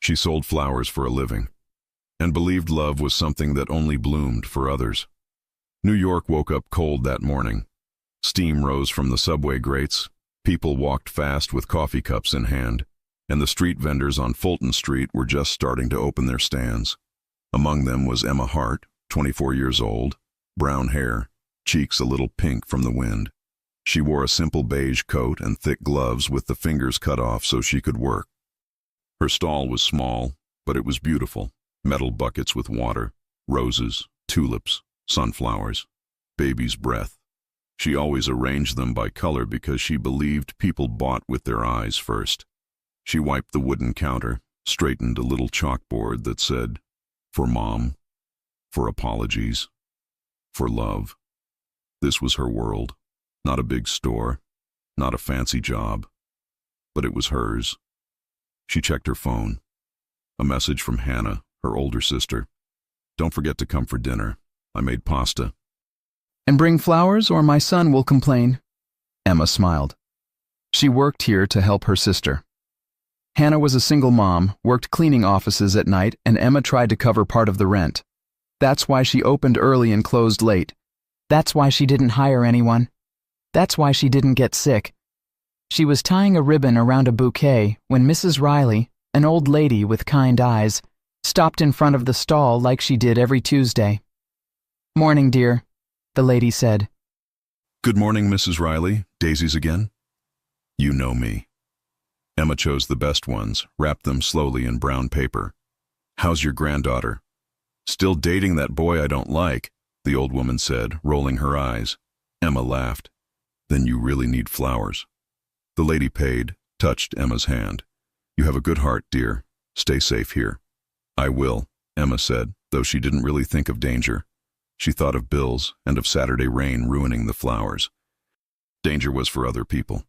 She sold flowers for a living, and believed love was something that only bloomed for others. New York woke up cold that morning. Steam rose from the subway grates, people walked fast with coffee cups in hand, and the street vendors on Fulton Street were just starting to open their stands. Among them was Emma Hart, 24 years old, brown hair, cheeks a little pink from the wind. She wore a simple beige coat and thick gloves with the fingers cut off so she could work. Her stall was small, but it was beautiful. Metal buckets with water, roses, tulips, sunflowers, baby's breath. She always arranged them by color because she believed people bought with their eyes first. She wiped the wooden counter, straightened a little chalkboard that said, "For Mom," "For apologies," "For love." This was her world. Not a big store, not a fancy job, but it was hers. She checked her phone. A message from Hannah, her older sister. "Don't forget to come for dinner. I made pasta." "And bring flowers or my son will complain." Emma smiled. She worked here to help her sister. Hannah was a single mom, worked cleaning offices at night, and Emma tried to cover part of the rent. That's why she opened early and closed late. That's why she didn't hire anyone. That's why she didn't get sick. She was tying a ribbon around a bouquet when Mrs. Riley, an old lady with kind eyes, stopped in front of the stall like she did every Tuesday. "Morning, dear," the lady said. "Good morning, Mrs. Riley. Daisies again?" "You know me." Emma chose the best ones, wrapped them slowly in brown paper. "How's your granddaughter?" "Still dating that boy I don't like," the old woman said, rolling her eyes. Emma laughed. "Then you really need flowers." The lady paid, touched Emma's hand. "You have a good heart, dear. Stay safe here." "I will," Emma said, though she didn't really think of danger. She thought of bills and of Saturday rain ruining the flowers. Danger was for other people.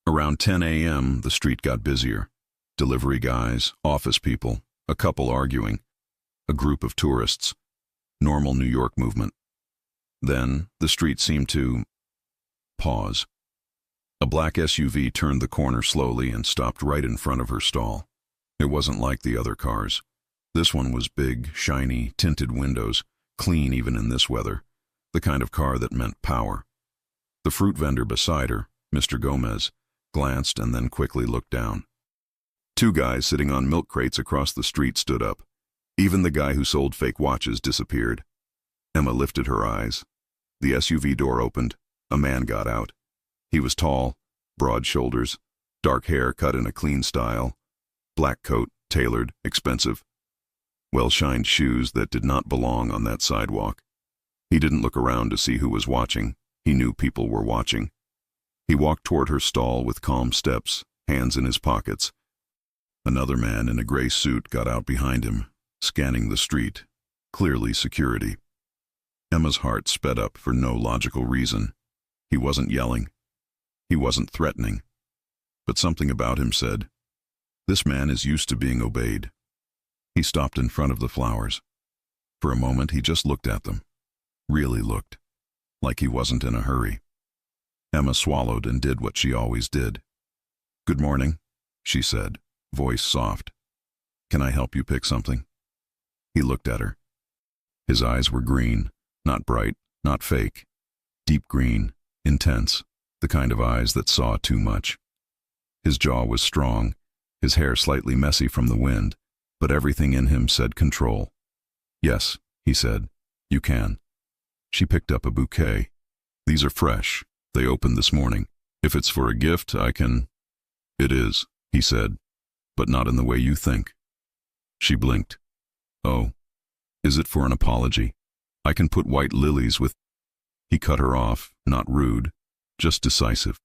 Around 10 a.m., the street got busier. Delivery guys, office people, a couple arguing, a group of tourists. Normal New York movement. Then the street seemed to pause. A black SUV turned the corner slowly and stopped right in front of her stall. It wasn't like the other cars. This one was big, shiny, tinted windows, clean even in this weather, the kind of car that meant power. The fruit vendor beside her, Mr. Gomez, glanced and then quickly looked down. Two guys sitting on milk crates across the street stood up. Even the guy who sold fake watches disappeared. Emma lifted her eyes. The SUV door opened. A man got out. He was tall, broad shoulders, dark hair cut in a clean style, black coat, tailored, expensive, well-shined shoes that did not belong on that sidewalk. He didn't look around to see who was watching. He knew people were watching. He walked toward her stall with calm steps, hands in his pockets. Another man in a gray suit got out behind him, scanning the street, clearly security. Emma's heart sped up for no logical reason. He wasn't yelling. He wasn't threatening. But something about him said, "This man is used to being obeyed." He stopped in front of the flowers. For a moment he just looked at them. Really looked. Like he wasn't in a hurry. Emma swallowed and did what she always did. "Good morning," she said, voice soft. "Can I help you pick something?" He looked at her. His eyes were green, not bright, not fake. Deep green, intense, the kind of eyes that saw too much. His jaw was strong, his hair slightly messy from the wind, but everything in him said control. "Yes," he said, "you can." She picked up a bouquet. "These are fresh. They opened this morning. If it's for a gift, I can—" "It is," he said, "but not in the way you think." She blinked. "Oh, is it for an apology? I can put white lilies with—" He cut her off, not rude, just decisive.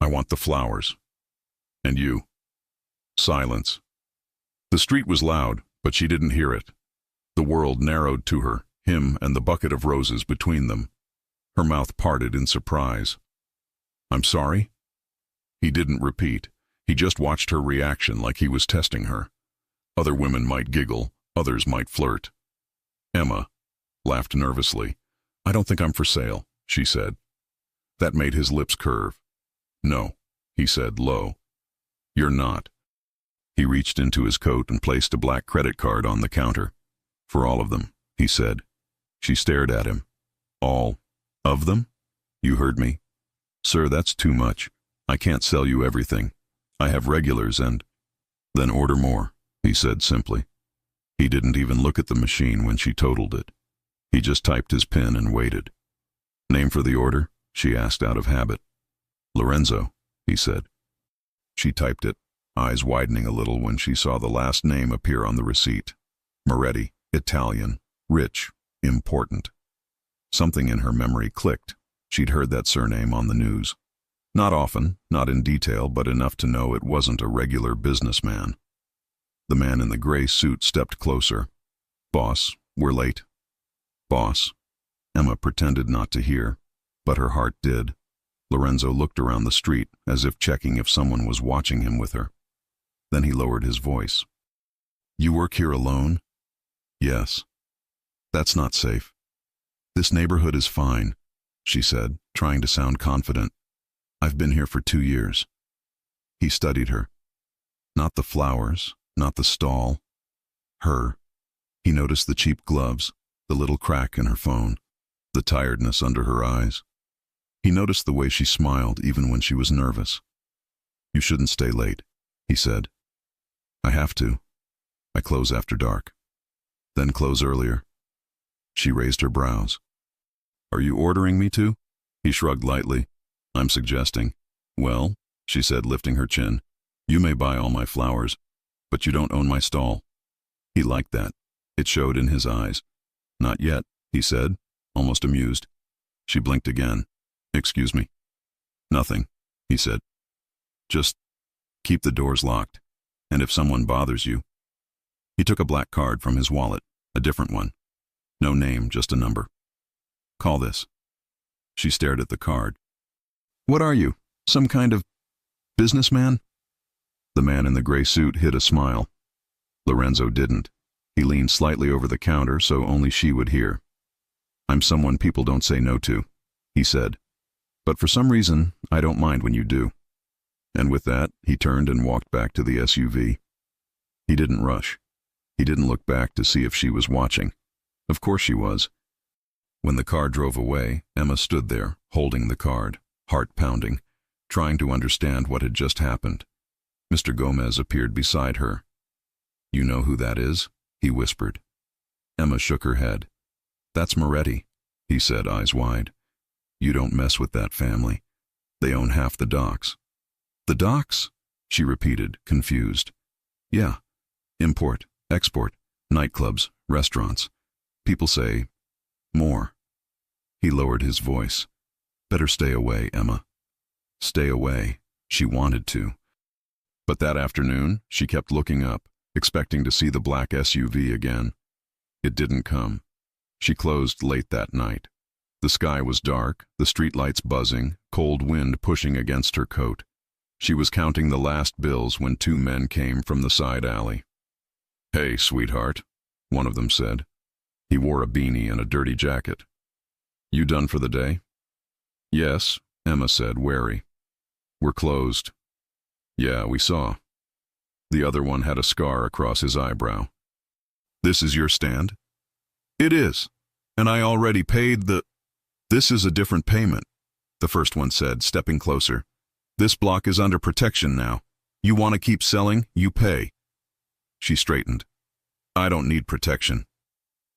"I want the flowers. And you." Silence. The street was loud, but she didn't hear it. The world narrowed to her, him and the bucket of roses between them. Her mouth parted in surprise. "I'm sorry?" He didn't repeat. He just watched her reaction like he was testing her. Other women might giggle, others might flirt. Emma laughed nervously. "I don't think I'm for sale," she said. That made his lips curve. "No," he said low. "You're not." He reached into his coat and placed a black credit card on the counter. "For all of them," he said. She stared at him. "All of them? You heard me. Sir, that's too much. I can't sell you everything. I have regulars and—" "Then order more," he said simply. He didn't even look at the machine when she totaled it. He just typed his PIN and waited. "Name for the order?" she asked out of habit. "Lorenzo," he said. She typed it, eyes widening a little when she saw the last name appear on the receipt. Moretti, Italian, rich, important. Something in her memory clicked. She'd heard that surname on the news. Not often, not in detail, but enough to know it wasn't a regular businessman. The man in the gray suit stepped closer. "Boss, we're late." "Boss?" Emma pretended not to hear, but her heart did. Lorenzo looked around the street, as if checking if someone was watching him with her. Then he lowered his voice. "You work here alone?" "Yes." "That's not safe." "This neighborhood is fine," she said, trying to sound confident. "I've been here for 2 years." He studied her. Not the flowers, not the stall. Her. He noticed the cheap gloves, the little crack in her phone, the tiredness under her eyes. He noticed the way she smiled even when she was nervous. "You shouldn't stay late," he said. "I have to. I close after dark." "Then close earlier." She raised her brows. "Are you ordering me to?" He shrugged lightly. "I'm suggesting." "Well," she said, lifting her chin, "you may buy all my flowers, but you don't own my stall." He liked that. It showed in his eyes. "Not yet," he said, almost amused. She blinked again. "Excuse me." "Nothing," he said. "Just keep the doors locked, and if someone bothers you—" He took a black card from his wallet, a different one. No name, just a number. "Call this." She stared at the card. "What are you, some kind of businessman?" The man in the gray suit hid a smile. Lorenzo didn't. He leaned slightly over the counter so only she would hear. "I'm someone people don't say no to," he said. "But for some reason, I don't mind when you do." And with that, he turned and walked back to the SUV. He didn't rush. He didn't look back to see if she was watching. Of course she was. When the car drove away, Emma stood there, holding the card, heart pounding, trying to understand what had just happened. Mr. Gomez appeared beside her. "You know who that is?" he whispered. Emma shook her head. "That's Moretti," he said, eyes wide. "You don't mess with that family. They own half the docks." "The docks?" she repeated, confused. "Yeah. Import, export, nightclubs, restaurants. People say, more." He lowered his voice. "Better stay away, Emma." Stay away. She wanted to. But that afternoon, she kept looking up, expecting to see the black SUV again. It didn't come. She closed late that night. The sky was dark, the streetlights buzzing, cold wind pushing against her coat. She was counting the last bills when 2 men came from the side alley. "Hey, sweetheart," one of them said. He wore a beanie and a dirty jacket. "You done for the day?" "Yes," Emma said, wary. "We're closed." "Yeah, we saw." The other one had a scar across his eyebrow. "This is your stand?" "It is. And I already paid the—" "This is a different payment," the first one said, stepping closer. "This block is under protection now. You want to keep selling, you pay." She straightened. "I don't need protection."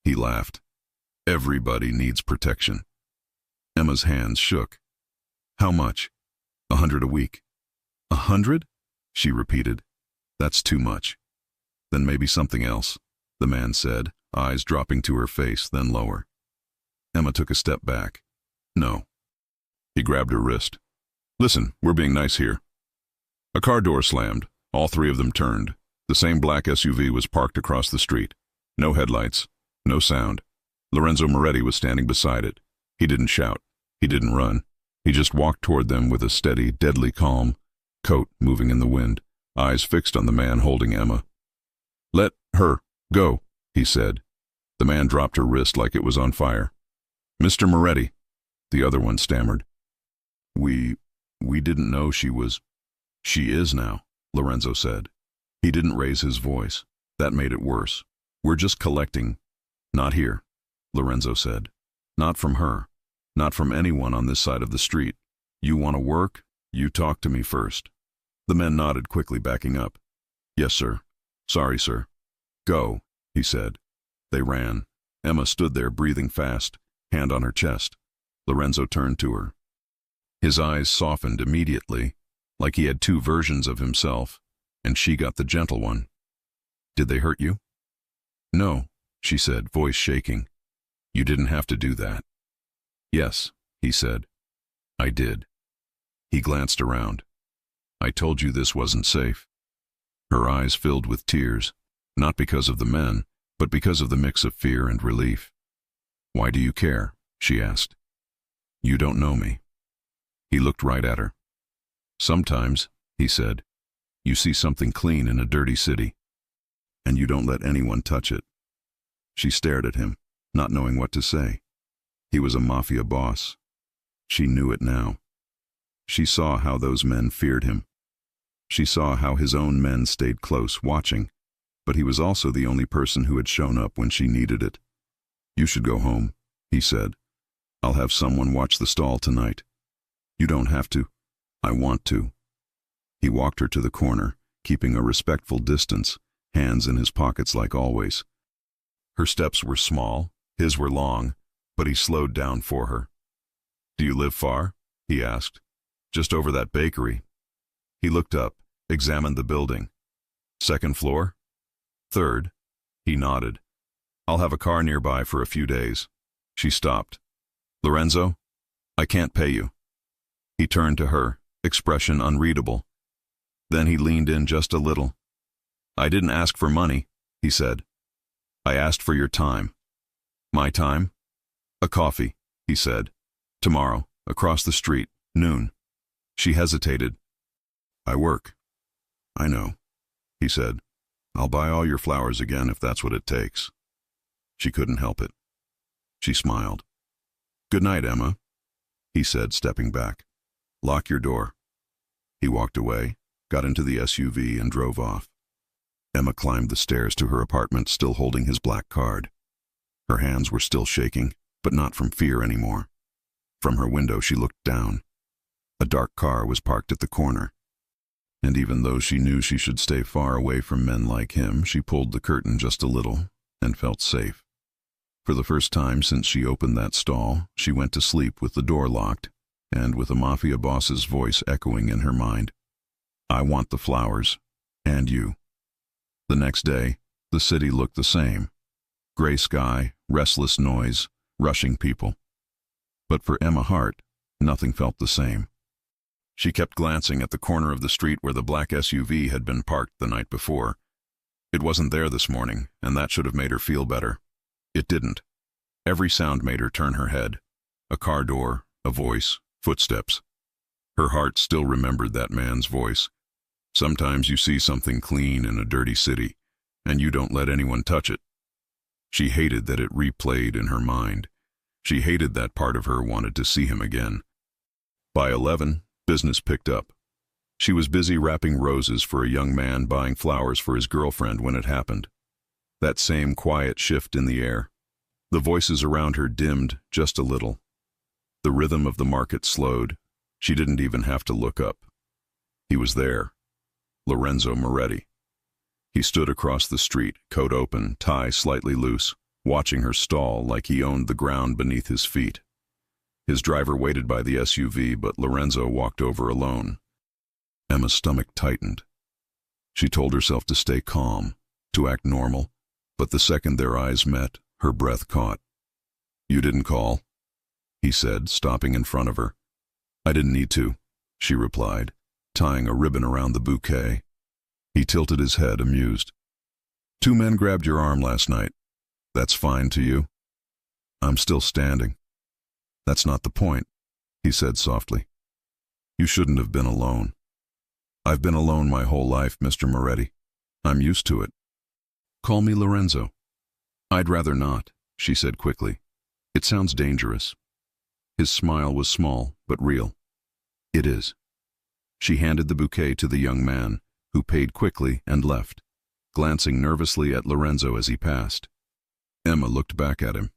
He laughed. "Everybody needs protection." Emma's hands shook. "How much?" "100 a week." "100?" she repeated. "That's too much." "Then maybe something else," the man said, eyes dropping to her face, then lower. Emma took a step back. "No." He grabbed her wrist. "Listen, we're being nice here." A car door slammed. All 3 of them turned. The same black SUV was parked across the street. No headlights. No sound. Lorenzo Moretti was standing beside it. He didn't shout. He didn't run. He just walked toward them with a steady, deadly calm, coat moving in the wind, eyes fixed on the man holding Emma. "Let her go," he said. The man dropped her wrist like it was on fire. "Mr. Moretti," the other one stammered. We didn't know she was—" "She is now," Lorenzo said. He didn't raise his voice. That made it worse. We're just collecting. Not here, Lorenzo said. Not from her. Not from anyone on this side of the street. You want to work? You talk to me first. The men nodded quickly, backing up. Yes, sir. Sorry, sir. Go, he said. They ran. Emma stood there, breathing fast, hand on her chest. Lorenzo turned to her. His eyes softened immediately, like he had two versions of himself, and she got the gentle one. Did they hurt you? No, she said, voice shaking. You didn't have to do that. Yes, he said. I did. He glanced around. I told you this wasn't safe. Her eyes filled with tears, not because of the men, but because of the mix of fear and relief. Why do you care? She asked. You don't know me. He looked right at her. Sometimes, he said, you see something clean in a dirty city, and you don't let anyone touch it. She stared at him, not knowing what to say. He was a mafia boss. She knew it now. She saw how those men feared him. She saw how his own men stayed close, watching, but he was also the only person who had shown up when she needed it. You should go home, he said. I'll have someone watch the stall tonight. You don't have to. I want to. He walked her to the corner, keeping a respectful distance, hands in his pockets like always. Her steps were small, his were long, but he slowed down for her. Do you live far? He asked. Just over that bakery. He looked up, examined the building. Second floor? Third. He nodded. I'll have a car nearby for a few days. She stopped. Lorenzo, I can't pay you. He turned to her, expression unreadable. Then he leaned in just a little. I didn't ask for money, he said. I asked for your time. My time? A coffee, he said. Tomorrow, across the street, noon. She hesitated. I work. I know, he said. I'll buy all your flowers again if that's what it takes. She couldn't help it. She smiled. Good night, Emma, he said, stepping back. Lock your door. He walked away, got into the SUV and drove off. Emma climbed the stairs to her apartment, still holding his black card. Her hands were still shaking, but not from fear anymore. From her window she looked down. A dark car was parked at the corner. And even though she knew she should stay far away from men like him, she pulled the curtain just a little and felt safe. For the first time since she opened that stall, she went to sleep with the door locked and with a mafia boss's voice echoing in her mind. I want the flowers, and you. The next day, the city looked the same. Gray sky, restless noise, rushing people. But for Emma Hart, nothing felt the same. She kept glancing at the corner of the street where the black SUV had been parked the night before. It wasn't there this morning, and that should have made her feel better. It didn't. Every sound made her turn her head. A car door, a voice, footsteps. Her heart still remembered that man's voice. Sometimes you see something clean in a dirty city, and you don't let anyone touch it. She hated that it replayed in her mind. She hated that part of her wanted to see him again. By 11, business picked up. She was busy wrapping roses for a young man buying flowers for his girlfriend when it happened. That same quiet shift in the air. The voices around her dimmed just a little. The rhythm of the market slowed. She didn't even have to look up. He was there. Lorenzo Moretti. He stood across the street, coat open, tie slightly loose, watching her stall like he owned the ground beneath his feet. His driver waited by the SUV, but Lorenzo walked over alone. Emma's stomach tightened. She told herself to stay calm, to act normal, but the second their eyes met, her breath caught. You didn't call, he said, stopping in front of her. I didn't need to, she replied, tying a ribbon around the bouquet. He tilted his head, amused. 2 men grabbed your arm last night. That's fine to you? I'm still standing. That's not the point, he said softly. You shouldn't have been alone. I've been alone my whole life, Mr. Moretti. I'm used to it. Call me Lorenzo. I'd rather not, she said quickly. It sounds dangerous. His smile was small, but real. It is. She handed the bouquet to the young man, who paid quickly and left, glancing nervously at Lorenzo as he passed. Emma looked back at him.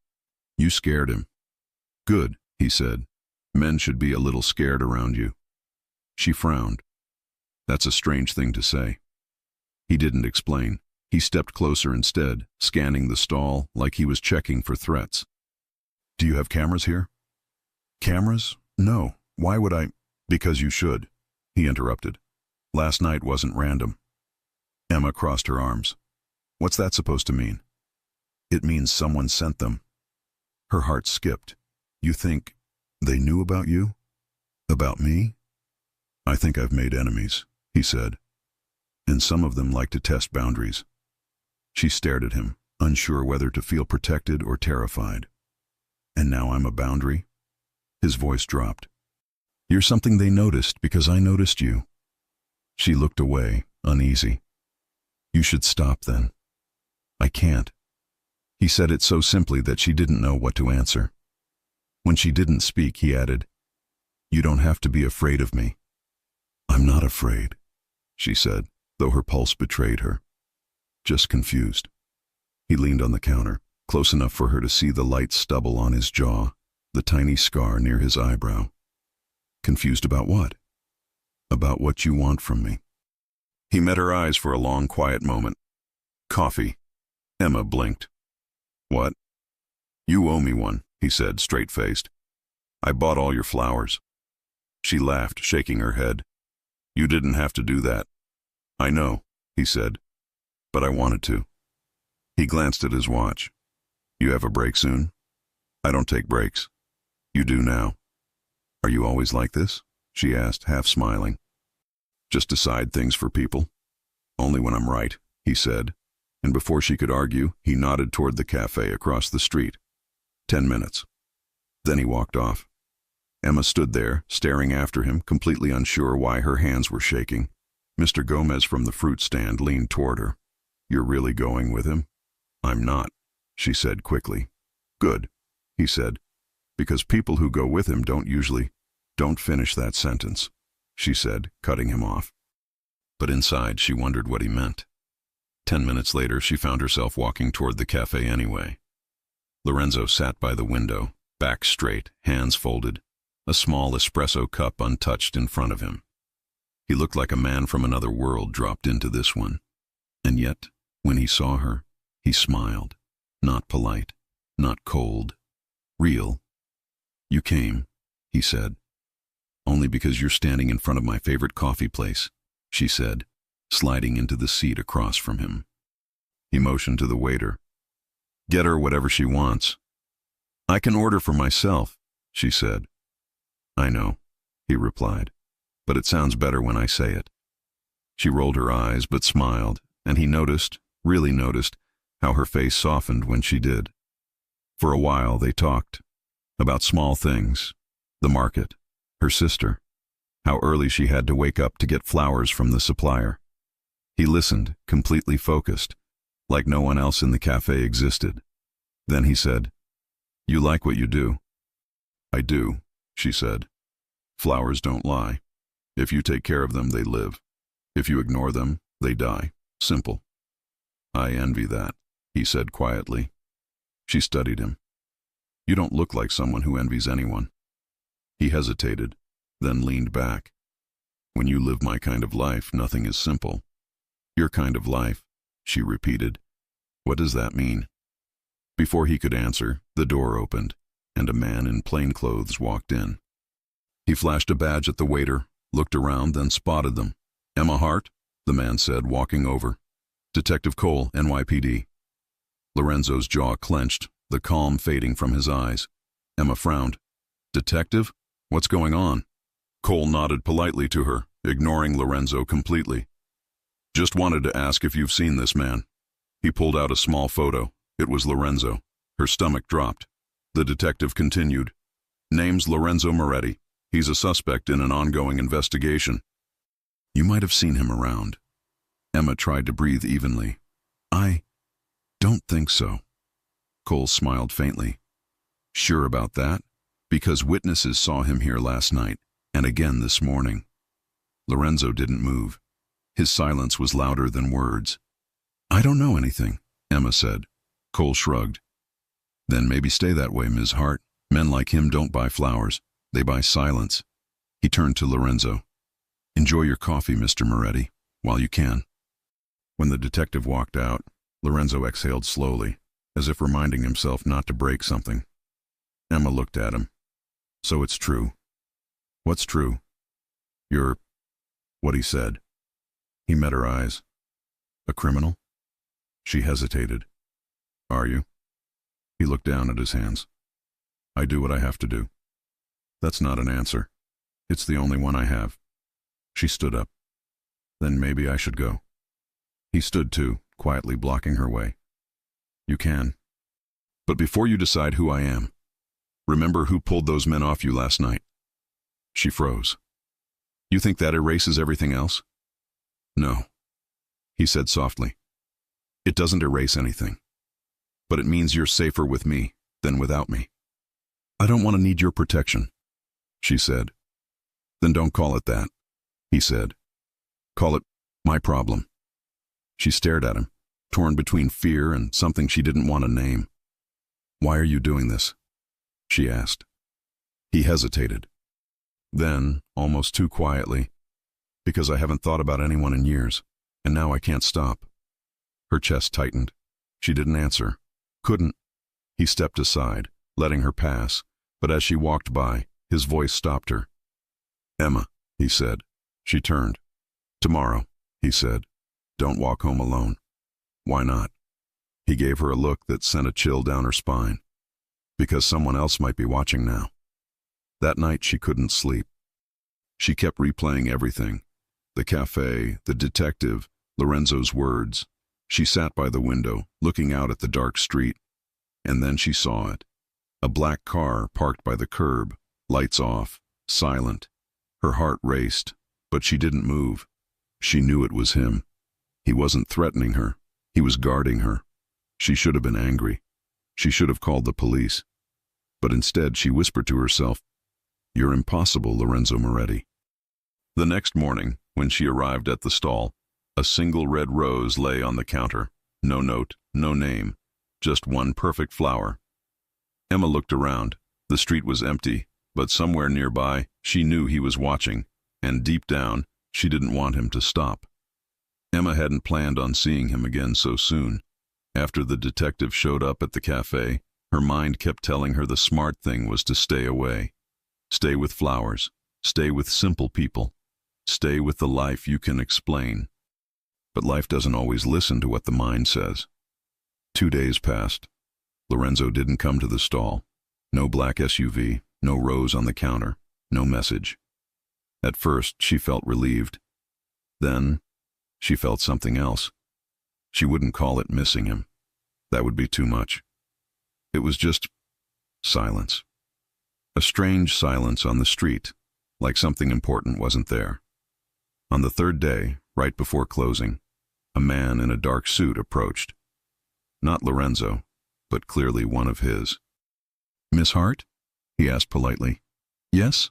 "You scared him." "Good," he said. "Men should be a little scared around you." She frowned. "That's a strange thing to say." He didn't explain. He stepped closer instead, scanning the stall like he was checking for threats. "Do you have cameras here?" "Cameras? No. Why would I?" "Because you should," he interrupted. "Last night wasn't random." Emma crossed her arms. "What's that supposed to mean?" "It means someone sent them." Her heart skipped. "You think they knew about you? About me?" "I think I've made enemies," he said. "And some of them like to test boundaries." She stared at him, unsure whether to feel protected or terrified. "And now I'm a boundary?" His voice dropped. "You're something they noticed because I noticed you." She looked away, uneasy. "You should stop then." "I can't." He said it so simply that she didn't know what to answer. When she didn't speak, he added, "You don't have to be afraid of me." "I'm not afraid," she said, though her pulse betrayed her. "Just confused." He leaned on the counter, close enough for her to see the light stubble on his jaw, the tiny scar near his eyebrow. "Confused about what?" "About what you want from me." He met her eyes for a long, quiet moment. "Coffee." Emma blinked. "What?" "You owe me one," he said, straight-faced. "I bought all your flowers." She laughed, shaking her head. "You didn't have to do that." "I know," he said, "but I wanted to." He glanced at his watch. "You have a break soon?" "I don't take breaks." "You do now." "Are you always like this?" she asked, half smiling. "Just decide things for people?" "Only when I'm right," he said, and before she could argue, he nodded toward the cafe across the street. 10 minutes. Then he walked off. Emma stood there, staring after him, completely unsure why her hands were shaking. Mr. Gomez from the fruit stand leaned toward her. "You're really going with him?" "I'm not," she said quickly. "Good," he said, "because people who go with him don't usually—" "Don't finish that sentence," she said, cutting him off. But inside, she wondered what he meant. 10 minutes later, she found herself walking toward the cafe anyway. Lorenzo sat by the window, back straight, hands folded, a small espresso cup untouched in front of him. He looked like a man from another world dropped into this one. And yet, when he saw her, he smiled. Not polite, not cold, real. "You came," he said. "Only because you're standing in front of my favorite coffee place," she said, sliding into the seat across from him. He motioned to the waiter. "Get her whatever she wants." "I can order for myself," she said. "I know," he replied, "but it sounds better when I say it." She rolled her eyes but smiled, and he noticed, really noticed, how her face softened when she did. For a while they talked, about small things, the market, her sister, how early she had to wake up to get flowers from the supplier. He listened, completely focused, like no one else in the cafe existed. Then he said, "You like what you do?" "I do," she said. "Flowers don't lie. If you take care of them, they live. If you ignore them, they die. Simple." "I envy that," he said quietly. She studied him. "You don't look like someone who envies anyone." He hesitated, then leaned back. "When you live my kind of life, nothing is simple." "Your kind of life," she repeated. "What does that mean?" Before he could answer, the door opened, and a man in plain clothes walked in. He flashed a badge at the waiter, looked around, then spotted them. "Emma Hart," the man said, walking over. "Detective Cole, NYPD." Lorenzo's jaw clenched, the calm fading from his eyes. Emma frowned. "Detective? What's going on?" Cole nodded politely to her, ignoring Lorenzo completely. "Just wanted to ask if you've seen this man." He pulled out a small photo. It was Lorenzo. Her stomach dropped. The detective continued. "Name's Lorenzo Moretti. He's a suspect in an ongoing investigation." "You might have seen him around." Emma tried to breathe evenly. "I don't think so." Cole smiled faintly. "Sure about that?" "Because witnesses saw him here last night, and again this morning." Lorenzo didn't move. His silence was louder than words. "I don't know anything," Emma said. Cole shrugged. "Then maybe stay that way, Ms. Hart. Men like him don't buy flowers. They buy silence." He turned to Lorenzo. "Enjoy your coffee, Mr. Moretti, while you can." When the detective walked out, Lorenzo exhaled slowly, as if reminding himself not to break something. Emma looked at him. "So it's true." "What's true?" "You're—" what he said. He met her eyes. "A criminal?" She hesitated. "Are you?" He looked down at his hands. "I do what I have to do." "That's not an answer. It's the only one I have." She stood up. "Then maybe I should go." He stood too, quietly blocking her way. "You can. But before you decide who I am, remember who pulled those men off you last night." She froze. "You think that erases everything else?" "No," he said softly. "It doesn't erase anything. But it means you're safer with me than without me." "I don't want to need your protection," she said. "Then don't call it that," he said. "Call it my problem." She stared at him, torn between fear and something she didn't want to name. "Why are you doing this?" she asked. He hesitated. Then, almost too quietly, "Because I haven't thought about anyone in years, and now I can't stop." Her chest tightened. She didn't answer. Couldn't. He stepped aside, letting her pass, but as she walked by, his voice stopped her. "Emma," he said. She turned. "Tomorrow," he said. "Don't walk home alone." "Why not?" He gave her a look that sent a chill down her spine. "Because someone else might be watching now." That night she couldn't sleep. She kept replaying everything. The cafe, the detective, Lorenzo's words. She sat by the window, looking out at the dark street. And then she saw it. A black car parked by the curb, lights off, silent. Her heart raced, but she didn't move. She knew it was him. He wasn't threatening her. He was guarding her. She should have been angry. She should have called the police. But instead she whispered to herself, "You're impossible, Lorenzo Moretti." The next morning, when she arrived at the stall, a single red rose lay on the counter. No note, no name, just one perfect flower. Emma looked around. The street was empty, but somewhere nearby, she knew he was watching, and deep down, she didn't want him to stop. Emma hadn't planned on seeing him again so soon. After the detective showed up at the cafe, her mind kept telling her the smart thing was to stay away. Stay with flowers. Stay with simple people. Stay with the life you can explain. But life doesn't always listen to what the mind says. 2 days passed. Lorenzo didn't come to the stall. No black SUV, no rose on the counter, no message. At first, she felt relieved. Then, she felt something else. She wouldn't call it missing him. That would be too much. It was just silence. A strange silence on the street, like something important wasn't there. On the third day, right before closing, a man in a dark suit approached. Not Lorenzo, but clearly one of his. "Miss Hart?" he asked politely. "Yes?"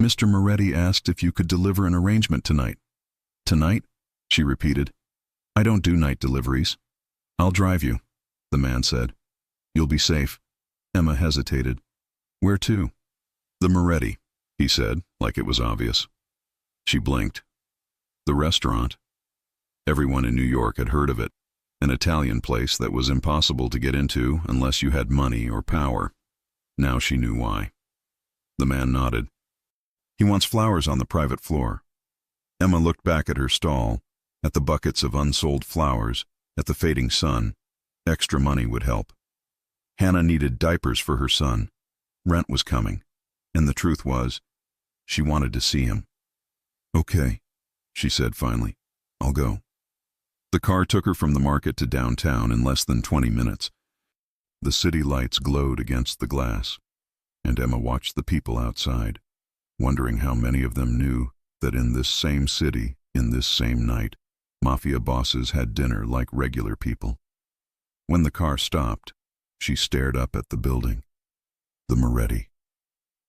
"Mr. Moretti asked if you could deliver an arrangement tonight." "Tonight?" she repeated. "I don't do night deliveries." "I'll drive you," the man said. "You'll be safe." Emma hesitated. "Where to?" "The Moretti," he said, like it was obvious. She blinked. The restaurant. Everyone in New York had heard of it. An Italian place that was impossible to get into unless you had money or power. Now she knew why. The man nodded. "He wants flowers on the private floor." Emma looked back at her stall, at the buckets of unsold flowers, at the fading sun. Extra money would help. Hannah needed diapers for her son. Rent was coming. And the truth was, she wanted to see him. "Okay," she said finally. "I'll go." The car took her from the market to downtown in less than 20 minutes. The city lights glowed against the glass, and Emma watched the people outside, wondering how many of them knew that in this same city, in this same night, Mafia bosses had dinner like regular people. When the car stopped, she stared up at the building. The Moretti.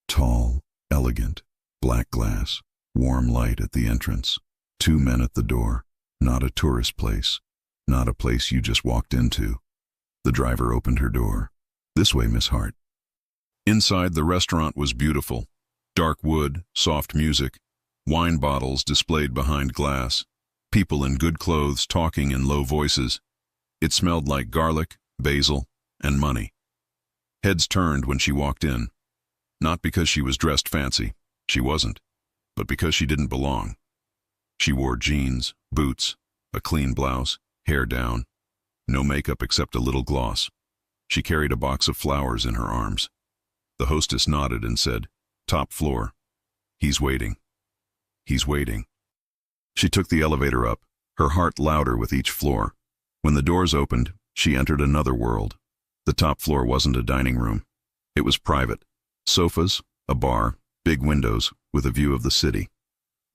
Tall, elegant, black glass, warm light at the entrance, Two men at the door. Not a tourist place. Not a place you just walked into. The driver opened her door. "This way, Miss Hart." Inside, the restaurant was beautiful. Dark wood, soft music, wine bottles displayed behind glass, people in good clothes talking in low voices. It smelled like garlic, basil, and money. Heads turned when she walked in. Not because she was dressed fancy. She wasn't. But because she didn't belong. She wore jeans, boots, a clean blouse, hair down. No makeup except a little gloss. She carried a box of flowers in her arms. The hostess nodded and said, "Top floor." "He's waiting." "He's waiting." She took the elevator up, her heart louder with each floor. When the doors opened, she entered another world. The top floor wasn't a dining room. It was private. Sofas, a bar, big windows with a view of the city.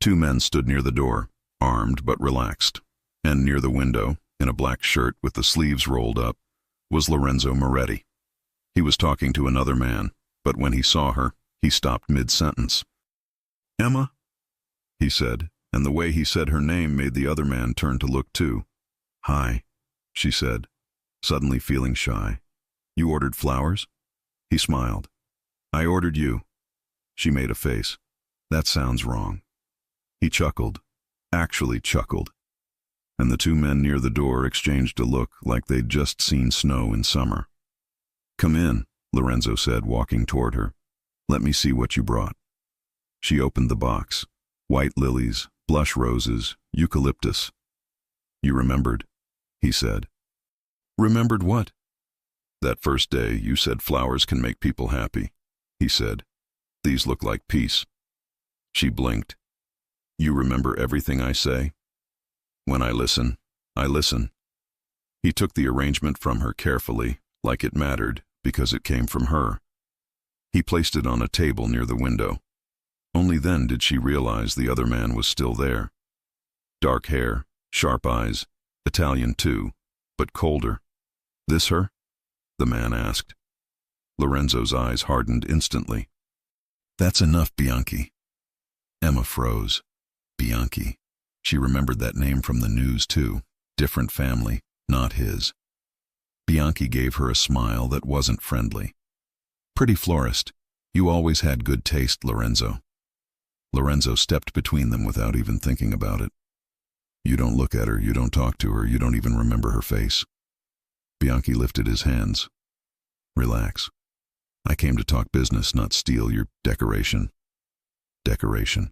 Two men stood near the door, armed but relaxed. And near the window, in a black shirt with the sleeves rolled up, was Lorenzo Moretti. He was talking to another man, but when he saw her, he stopped mid-sentence. "Emma?" he said, and the way he said her name made the other man turn to look too. "Hi," she said, suddenly feeling shy. "You ordered flowers?" He smiled. "I ordered you." She made a face. "That sounds wrong." He chuckled, actually chuckled, and the two men near the door exchanged a look like they'd just seen snow in summer. "Come in," Lorenzo said, walking toward her. "Let me see what you brought." She opened the box. White lilies, blush roses, eucalyptus. "You remembered," he said. "Remembered what?" "That first day you said flowers can make people happy," he said. "These look like peace." She blinked. "You remember everything I say?" "When I listen, I listen." He took the arrangement from her carefully, like it mattered, because it came from her. He placed it on a table near the window. Only then did she realize the other man was still there. Dark hair, sharp eyes, Italian too, but colder. "This her?" the man asked. Lorenzo's eyes hardened instantly. "That's enough, Bianchi." Emma froze. Bianchi. She remembered that name from the news too. Different family, not his. Bianchi gave her a smile that wasn't friendly. "Pretty florist. You always had good taste, Lorenzo." Lorenzo stepped between them without even thinking about it. "You don't look at her, you don't talk to her, you don't even remember her face." Bianchi lifted his hands. "Relax. I came to talk business, not steal your decoration." "Decoration."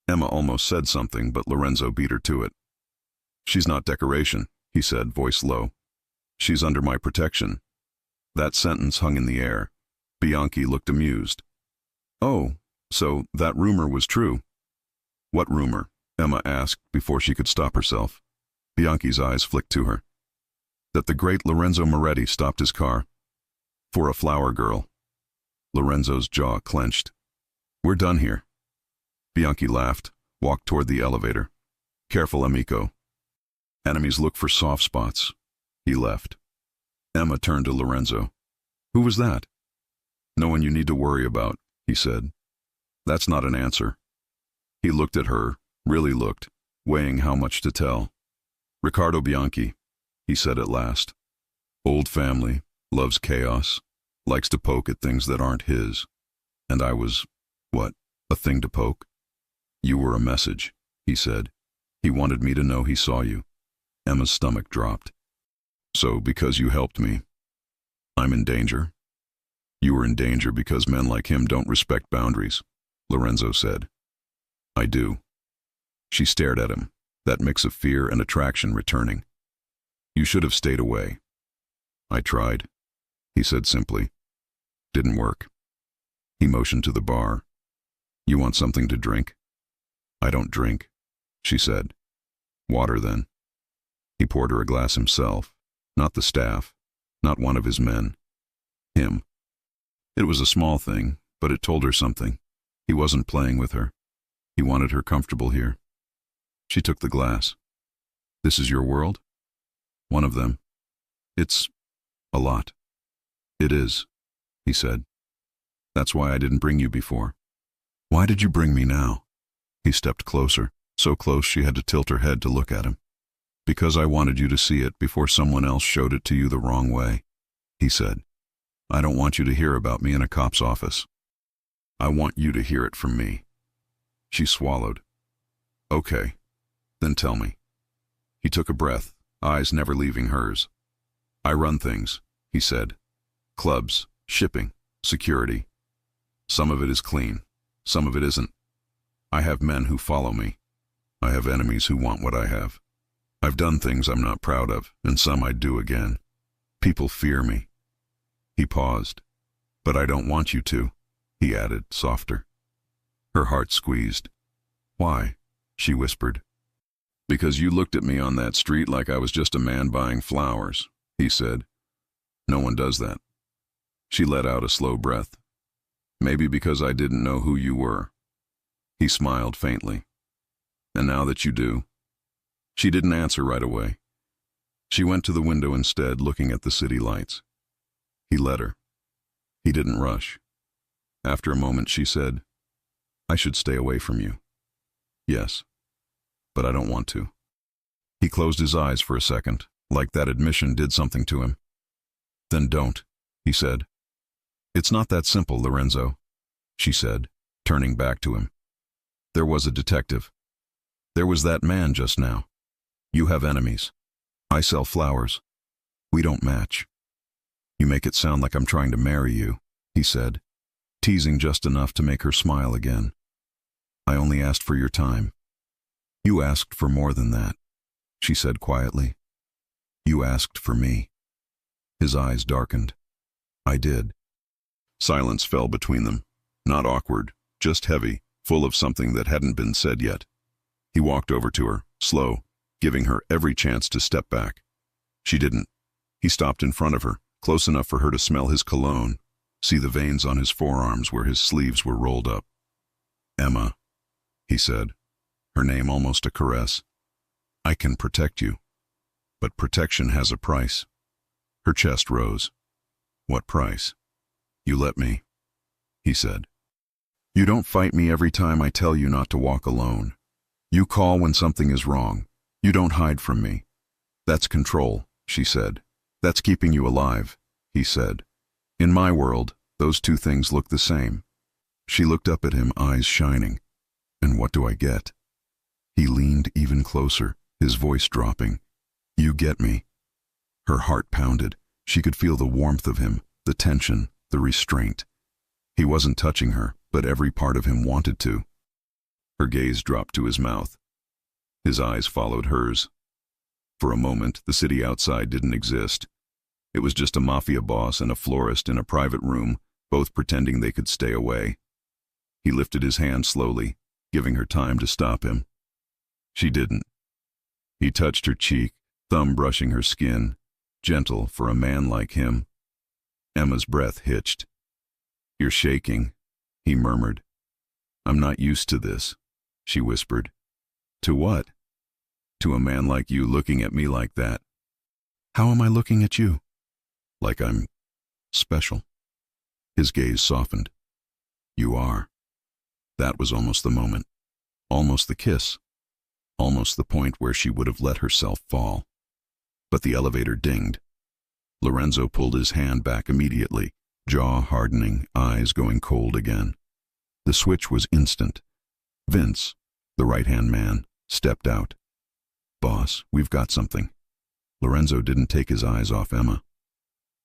Emma almost said something, but Lorenzo beat her to it. "She's not decoration," he said, voice low. "She's under my protection." That sentence hung in the air. Bianchi looked amused. "Oh, so that rumor was true." "What rumor?" Emma asked before she could stop herself. Bianchi's eyes flicked to her. "That the great Lorenzo Moretti stopped his car. For a flower girl." Lorenzo's jaw clenched. "We're done here." Bianchi laughed, walked toward the elevator. "Careful, amico. Enemies look for soft spots." He left. Emma turned to Lorenzo. "Who was that?" "No one you need to worry about," he said. "That's not an answer." He looked at her, really looked, weighing how much to tell. "Riccardo Bianchi," he said at last. "Old family, loves chaos, likes to poke at things that aren't his. And I was, what, a thing to poke?" "You were a message," he said. "He wanted me to know he saw you." Emma's stomach dropped. "So because you helped me, I'm in danger?" "You were in danger because men like him don't respect boundaries," Lorenzo said. "I do." She stared at him, that mix of fear and attraction returning. "You should have stayed away." "I tried," he said simply. "Didn't work." He motioned to the bar. "You want something to drink?" "I don't drink," she said. "Water, then." He poured her a glass himself, not the staff, not one of his men. Him. It was a small thing, but it told her something. He wasn't playing with her. He wanted her comfortable here. She took the glass. "This is your world?" "One of them. It's a lot." "It is," he said. "That's why I didn't bring you before." "Why did you bring me now?" He stepped closer. so close she had to tilt her head to look at him. "Because I wanted you to see it before someone else showed it to you the wrong way," he said. "I don't want you to hear about me in a cop's office. I want you to hear it from me." She swallowed. "Okay, then tell me." He took a breath, eyes never leaving hers. "I run things," he said. "Clubs, shipping, security. Some of it is clean, some of it isn't. I have men who follow me. I have enemies who want what I have. I've done things I'm not proud of, and some I'd do again. People fear me." He paused. "But I don't want you to," he added, softer. Her heart squeezed. "Why?" she whispered. "Because you looked at me on that street like I was just a man buying flowers," he said. "No one does that." She let out a slow breath. "Maybe because I didn't know who you were." He smiled faintly. "And now that you do?" She didn't answer right away. She went to the window instead, looking at the city lights. He let her. He didn't rush. After a moment she said, "I should stay away from you." "Yes, but I don't want to." He closed his eyes for a second, like that admission did something to him. "Then don't," he said. "It's not that simple, Lorenzo," she said, turning back to him. "There was a detective. There was that man just now. You have enemies. I sell flowers. We don't match. You make it sound like I'm trying to marry you," he said, teasing just enough to make her smile again. "I only asked for your time." "You asked for more than that," she said quietly. "You asked for me." His eyes darkened. "I did." Silence fell between them, not awkward, just heavy, full of something that hadn't been said yet. He walked over to her, slow, giving her every chance to step back. She didn't. He stopped in front of her, close enough for her to smell his cologne, see the veins on his forearms where his sleeves were rolled up. "Emma," he said, her name almost a caress. "I can protect you, but protection has a price." Her chest rose. "What price?" "You let me," he said. "You don't fight me every time I tell you not to walk alone. You call when something is wrong. You don't hide from me. That's control," she said. "That's keeping you alive," he said. "In my world, those two things look the same." She looked up at him, eyes shining. "And what do I get?" He leaned even closer, his voice dropping. "You get me." Her heart pounded. She could feel the warmth of him, the tension, the restraint. He wasn't touching her, but every part of him wanted to. Her gaze dropped to his mouth. His eyes followed hers. For a moment, the city outside didn't exist. It was just a mafia boss and a florist in a private room, both pretending they could stay away. He lifted his hand slowly, giving her time to stop him. She didn't. He touched her cheek, thumb brushing her skin, gentle for a man like him. Emma's breath hitched. "You're shaking," he murmured. "I'm not used to this," she whispered. "To what?" "To a man like you looking at me like that." "How am I looking at you?" "Like I'm special." His gaze softened. "You are." That was almost the moment. Almost the kiss. Almost the point where she would have let herself fall. But the elevator dinged. Lorenzo pulled his hand back immediately, jaw hardening, eyes going cold again. The switch was instant. Vince, the right-hand man, stepped out. "Boss, we've got something." Lorenzo didn't take his eyes off Emma.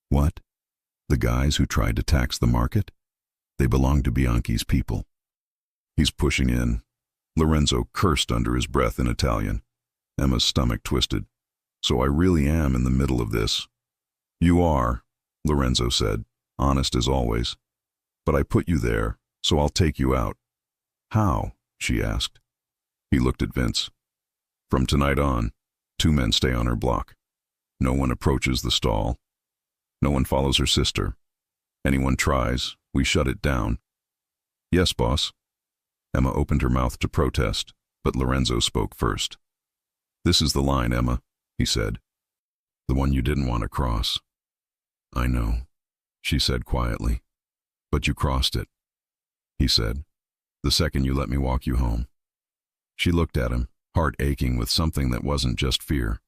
"What? The guys who tried to tax the market? They belong to Bianchi's people." "He's pushing in." Lorenzo cursed under his breath in Italian. Emma's stomach twisted. "So I really am in the middle of this." "You are," Lorenzo said, honest as always. "But I put you there, so I'll take you out." "How?" she asked. He looked at Vince. "From tonight on, 2 men stay on her block. No one approaches the stall. No one follows her sister. Anyone tries, we shut it down." "Yes, boss." Emma opened her mouth to protest, but Lorenzo spoke first. "This is the line, Emma," he said. "The one you didn't want to cross." "I know," she said quietly. "But you crossed it," he said, "the second you let me walk you home." She looked at him, heart aching with something that wasn't just fear.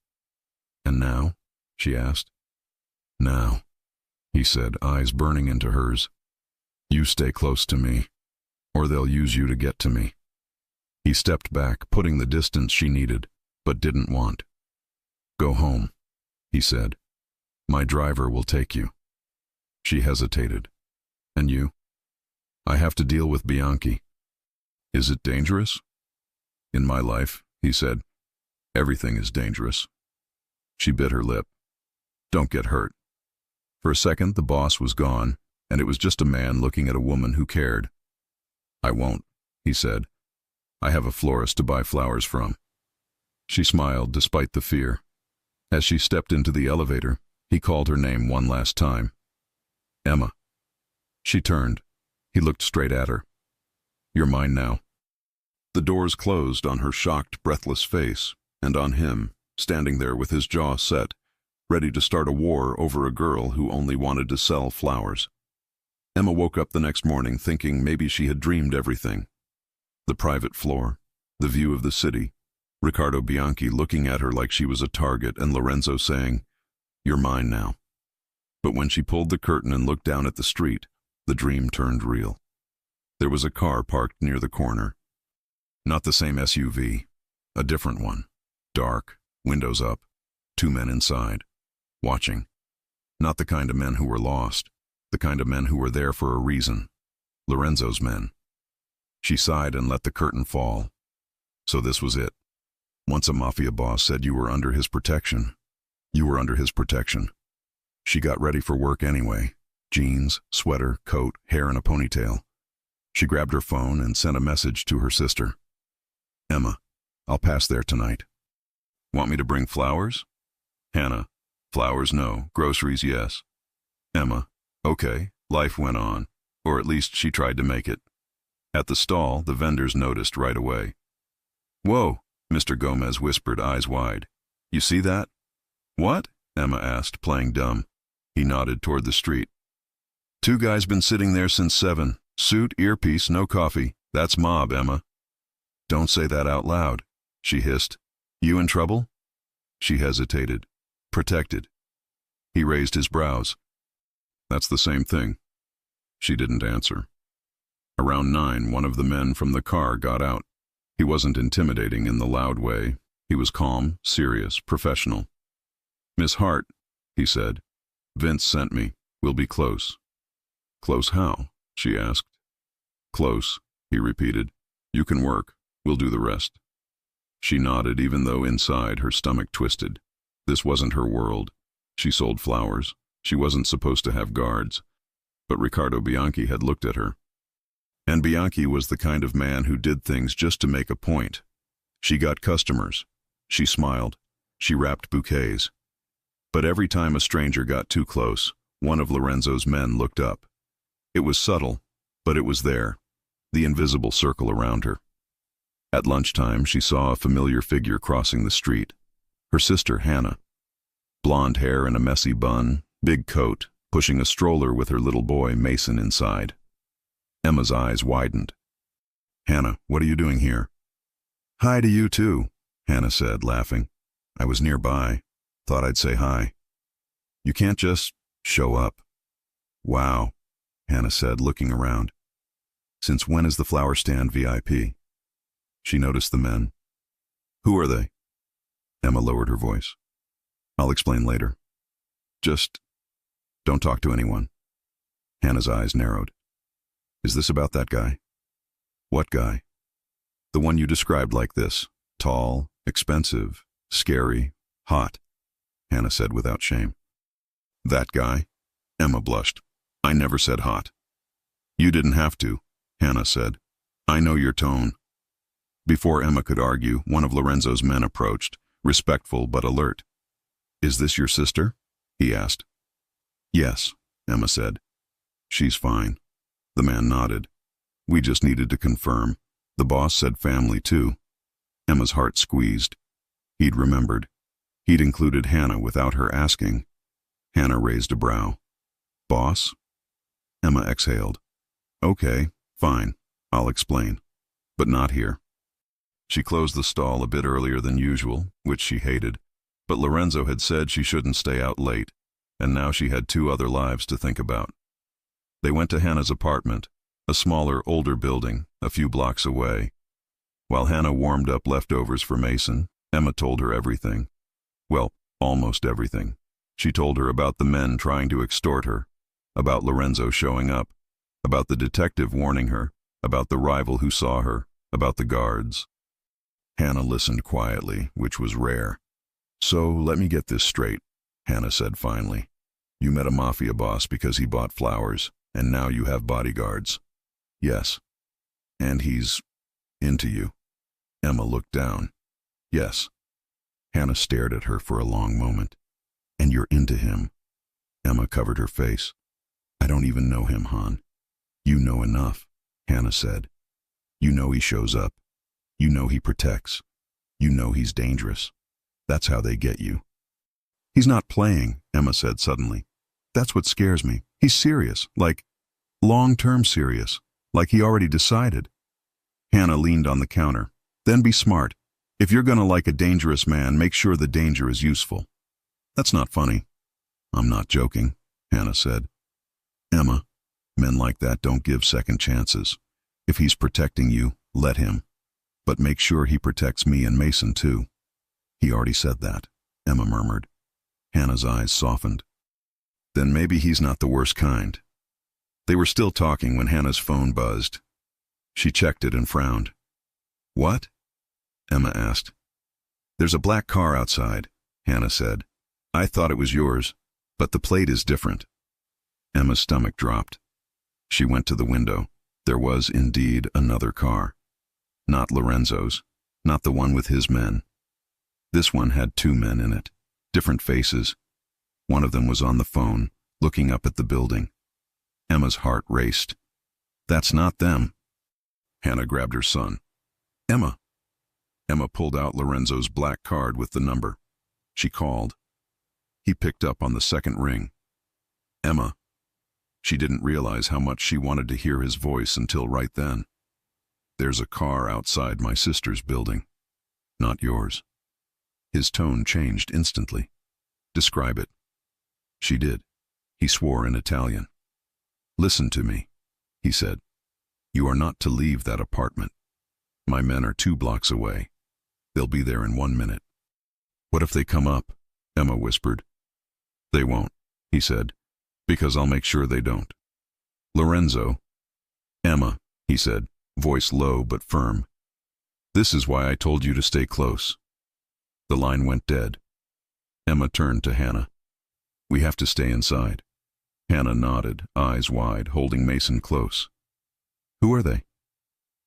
"And now?" she asked. "Now," he said, eyes burning into hers. "You stay close to me, or they'll use you to get to me." He stepped back, putting the distance she needed, but didn't want. "Go home," he said. "My driver will take you." She hesitated. "And you?" "I have to deal with Bianchi." "Is it dangerous?" "In my life," he said, "everything is dangerous." She bit her lip. "Don't get hurt." For a second, the boss was gone, and it was just a man looking at a woman who cared. "I won't," he said. "I have a florist to buy flowers from." She smiled despite the fear. As she stepped into the elevator, he called her name one last time. "Emma." She turned. He looked straight at her. "You're mine now." The doors closed on her shocked, breathless face, and on him, standing there with his jaw set, ready to start a war over a girl who only wanted to sell flowers. Emma woke up the next morning thinking maybe she had dreamed everything. The private floor, the view of the city, Riccardo Bianchi looking at her like she was a target, and Lorenzo saying, "You're mine now." But when she pulled the curtain and looked down at the street, the dream turned real. There was a car parked near the corner. Not the same SUV, a different one. Dark, windows up, two men inside, watching. Not the kind of men who were lost, the kind of men who were there for a reason. Lorenzo's men. She sighed and let the curtain fall. So this was it. Once a mafia boss said you were under his protection. You were under his protection. She got ready for work anyway. Jeans, sweater, coat, hair in a ponytail. She grabbed her phone and sent a message to her sister. "Emma, I'll pass there tonight." "Want me to bring flowers?" Hannah, "Flowers no, groceries yes." Emma, "Okay." Life went on, or at least she tried to make it. At the stall, the vendors noticed right away. "Whoa," Mr. Gomez whispered, eyes wide. "You see that?" "What?" Emma asked, playing dumb. He nodded toward the street. "Two guys been sitting there since 7. Suit, earpiece, no coffee. That's mob, Emma." "Don't say that out loud," she hissed. "You in trouble?" She hesitated. "Protected." He raised his brows. "That's the same thing." She didn't answer. Around 9, one of the men from the car got out. He wasn't intimidating in the loud way. He was calm, serious, professional. "Miss Hart," he said. "Vince sent me. We'll be close." "Close how?" she asked. "Close," he repeated. "You can work. We'll do the rest." She nodded, even though inside her stomach twisted. This wasn't her world. She sold flowers. She wasn't supposed to have guards. But Riccardo Bianchi had looked at her. And Bianchi was the kind of man who did things just to make a point. She got customers. She smiled. She wrapped bouquets. But every time a stranger got too close, one of Lorenzo's men looked up. It was subtle, but it was there, the invisible circle around her. At lunchtime, she saw a familiar figure crossing the street. Her sister, Hannah. Blonde hair in a messy bun, big coat, pushing a stroller with her little boy, Mason, inside. Emma's eyes widened. "Hannah, what are you doing here?" "Hi to you too," Hannah said, laughing. "I was nearby. Thought I'd say hi." "You can't just show up." "Wow," Hannah said, looking around. "Since when is the flower stand VIP?" She noticed the men. "Who are they?" Emma lowered her voice. "I'll explain later. Just don't talk to anyone." Hannah's eyes narrowed. "Is this about that guy?" "What guy?" "The one you described like this. Tall, expensive, scary, hot," Hannah said without shame. "That guy?" Emma blushed. "I never said hot." "You didn't have to," Hannah said. "I know your tone." Before Emma could argue, one of Lorenzo's men approached, respectful but alert. "Is this your sister?" he asked. "Yes," Emma said. "She's fine." The man nodded. "We just needed to confirm. The boss said family too." Emma's heart squeezed. He'd remembered. He'd included Hannah without her asking. Hannah raised a brow. "Boss?" Emma exhaled. "Okay, fine. I'll explain. But not here." She closed the stall a bit earlier than usual, which she hated, but Lorenzo had said she shouldn't stay out late, and now she had 2 other lives to think about. They went to Hannah's apartment, a smaller, older building, a few blocks away. While Hannah warmed up leftovers for Mason, Emma told her everything. Well, almost everything. She told her about the men trying to extort her, about Lorenzo showing up, about the detective warning her, about the rival who saw her, about the guards. Hannah listened quietly, which was rare. "So, let me get this straight," Hannah said finally. "You met a mafia boss because he bought flowers, and now you have bodyguards." "Yes." "And he's into you?" Emma looked down. "Yes." Hannah stared at her for a long moment. "And you're into him?" Emma covered her face. "I don't even know him, hon." "You know enough," Hannah said. "You know he shows up. You know he protects. You know he's dangerous. That's how they get you." "He's not playing," Emma said suddenly. "That's what scares me. He's serious, like long-term serious, like he already decided." Hannah leaned on the counter. "Then be smart. If you're gonna like a dangerous man, make sure the danger is useful." "That's not funny." "I'm not joking," Hannah said. "Emma, men like that don't give second chances. If he's protecting you, let him. But make sure he protects me and Mason too." "He already said that," Emma murmured. Hannah's eyes softened. "Then maybe he's not the worst kind." They were still talking when Hannah's phone buzzed. She checked it and frowned. "What?" Emma asked. "There's a black car outside," Hannah said. "I thought it was yours, but the plate is different." Emma's stomach dropped. She went to the window. There was indeed another car. Not Lorenzo's, not the one with his men. This one had 2 men in it, different faces. One of them was on the phone, looking up at the building. Emma's heart raced. "That's not them." Hannah grabbed her son. "Emma." Emma pulled out Lorenzo's black card with the number. She called. He picked up on the second ring. "Emma." She didn't realize how much she wanted to hear his voice until right then. "There's a car outside my sister's building. Not yours." His tone changed instantly. "Describe it." She did. He swore in Italian. "Listen to me," he said. "You are not to leave that apartment. My men are 2 blocks away. They'll be there in 1 minute." "What if they come up?" Emma whispered. "They won't," he said, "because I'll make sure they don't." "Lorenzo." "Emma," he said, voice low but firm. "This is why I told you to stay close." The line went dead. Emma turned to Hannah. "We have to stay inside." Hannah nodded, eyes wide, holding Mason close. "Who are they?"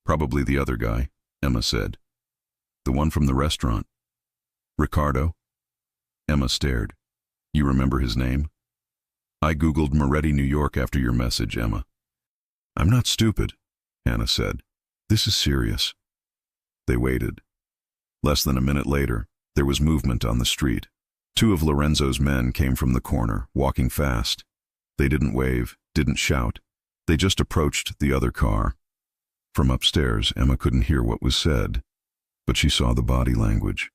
"Probably the other guy," Emma said. "The one from the restaurant." "Ricardo?" Emma stared. "You remember his name?" "I Googled Moretti, New York after your message, Emma." "I'm not stupid," Hannah said. "This is serious." They waited. Less than a minute later, there was movement on the street. 2 of Lorenzo's men came from the corner, walking fast. They didn't wave, didn't shout. They just approached the other car. From upstairs, Emma couldn't hear what was said, but she saw the body language.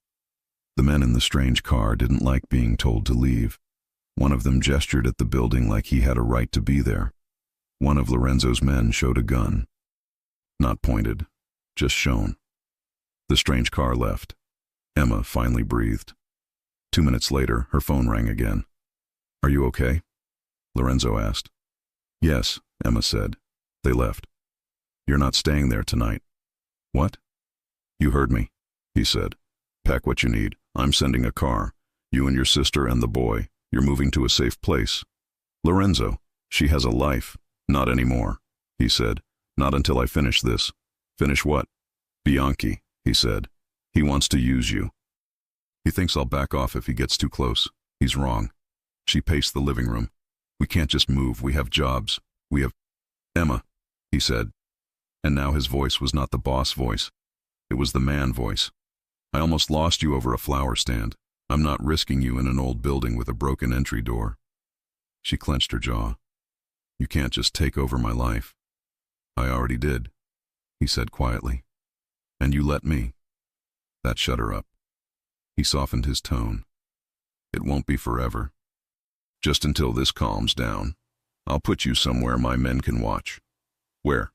The men in the strange car didn't like being told to leave. One of them gestured at the building like he had a right to be there. One of Lorenzo's men showed a gun. Not pointed, just shown. The strange car left. Emma finally breathed. 2 minutes later, her phone rang again. "Are you okay?" Lorenzo asked. "Yes," Emma said. They left. "You're not staying there tonight." "What?" "You heard me," he said. "Pack what you need. I'm sending a car. You and your sister and the boy. You're moving to a safe place." "Lorenzo, she has a life." "Not anymore," he said. "Not until I finish this." "Finish what?" "Bianchi," he said. "He wants to use you. He thinks I'll back off if he gets too close. He's wrong." She paced the living room. "We can't just move. We have jobs. We have—" "Emma," he said. And now his voice was not the boss voice. It was the man voice. "I almost lost you over a flower stand. I'm not risking you in an old building with a broken entry door." She clenched her jaw. "You can't just take over my life." "I already did," he said quietly. "And you let me." That shut her up. He softened his tone. It won't be forever. Just until this calms down. I'll put you somewhere my men can watch. Where?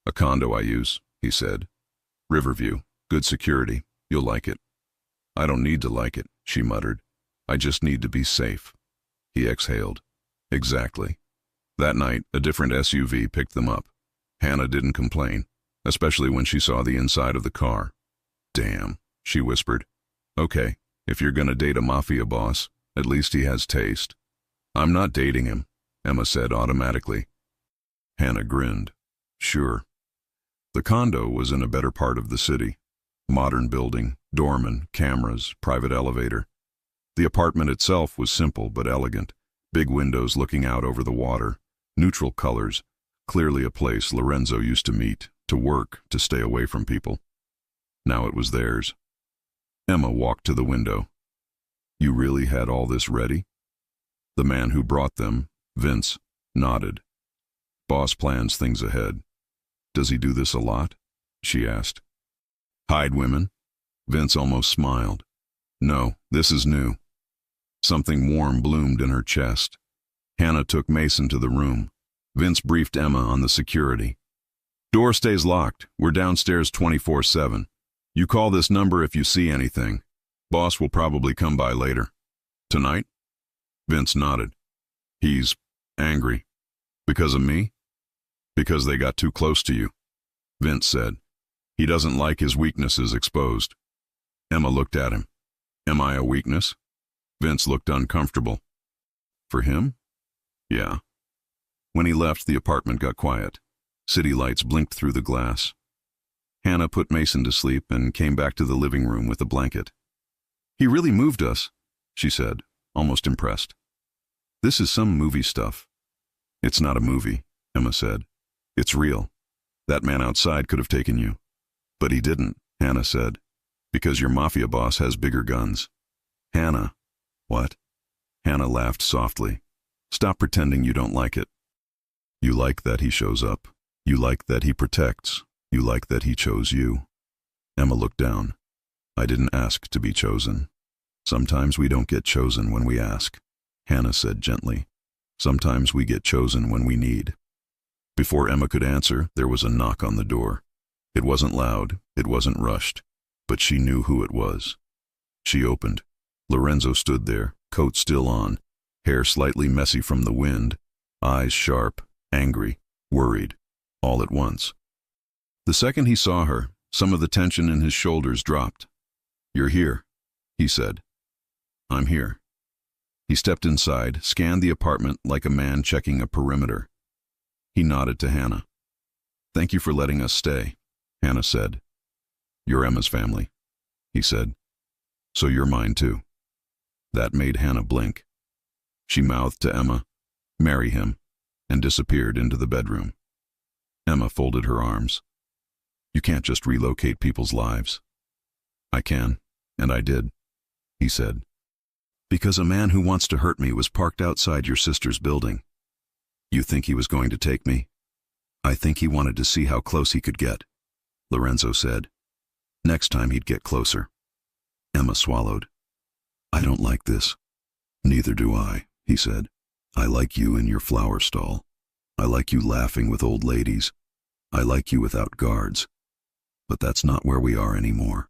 A condo I use, he said. Riverview, good security, you'll like it. I don't need to like it, she muttered. I just need to be safe. He exhaled. Exactly. That night, a different SUV picked them up. Hannah didn't complain, especially when she saw the inside of the car. Damn, she whispered. Okay, if you're gonna date a mafia boss, at least he has taste. I'm not dating him, Emma said automatically. Hannah grinned. Sure. The condo was in a better part of the city. Modern building, doorman, cameras, private elevator. The apartment itself was simple but elegant. Big windows looking out over the water, neutral colors, clearly a place Lorenzo used to meet, to work, to stay away from people. Now it was theirs. Emma walked to the window. You really had all this ready? The man who brought them, Vince, nodded. Boss plans things ahead. Does he do this a lot? She asked. Hide women? Vince almost smiled. No, this is new. Something warm bloomed in her chest. Hannah took Mason to the room. Vince briefed Emma on the security. Door stays locked. We're downstairs 24/7. You call this number if you see anything. Boss will probably come by later. Tonight? Vince nodded. He's angry. Because of me? Because they got too close to you, Vince said. He doesn't like his weaknesses exposed. Emma looked at him. Am I a weakness? Vince looked uncomfortable. For him? Yeah. When he left, the apartment got quiet. City lights blinked through the glass. Hannah put Mason to sleep and came back to the living room with a blanket. He really moved us, she said, almost impressed. This is some movie stuff. It's not a movie, Emma said. It's real. That man outside could have taken you. But he didn't, Hannah said. Because your mafia boss has bigger guns. Hannah. What? Hannah laughed softly. Stop pretending you don't like it. You like that he shows up. You like that he protects. You like that he chose you. Emma looked down. I didn't ask to be chosen. Sometimes we don't get chosen when we ask, Hannah said gently. Sometimes we get chosen when we need. Before Emma could answer, there was a knock on the door. It wasn't loud, it wasn't rushed, but she knew who it was. She opened. Lorenzo stood there, coat still on, hair slightly messy from the wind, eyes sharp, angry, worried, all at once. The second he saw her, some of the tension in his shoulders dropped. You're here, he said. I'm here. He stepped inside, scanned the apartment like a man checking a perimeter. He nodded to Hannah. Thank you for letting us stay, Hannah said. You're Emma's family, he said. So you're mine too. That made Hannah blink. She mouthed to Emma, marry him, and disappeared into the bedroom. Emma folded her arms. You can't just relocate people's lives. I can, and I did, he said. Because a man who wants to hurt me was parked outside your sister's building. You think he was going to take me? I think he wanted to see how close he could get, Lorenzo said. Next time he'd get closer. Emma swallowed. I don't like this. Neither do I, he said. I like you in your flower stall. I like you laughing with old ladies. I like you without guards. But that's not where we are anymore.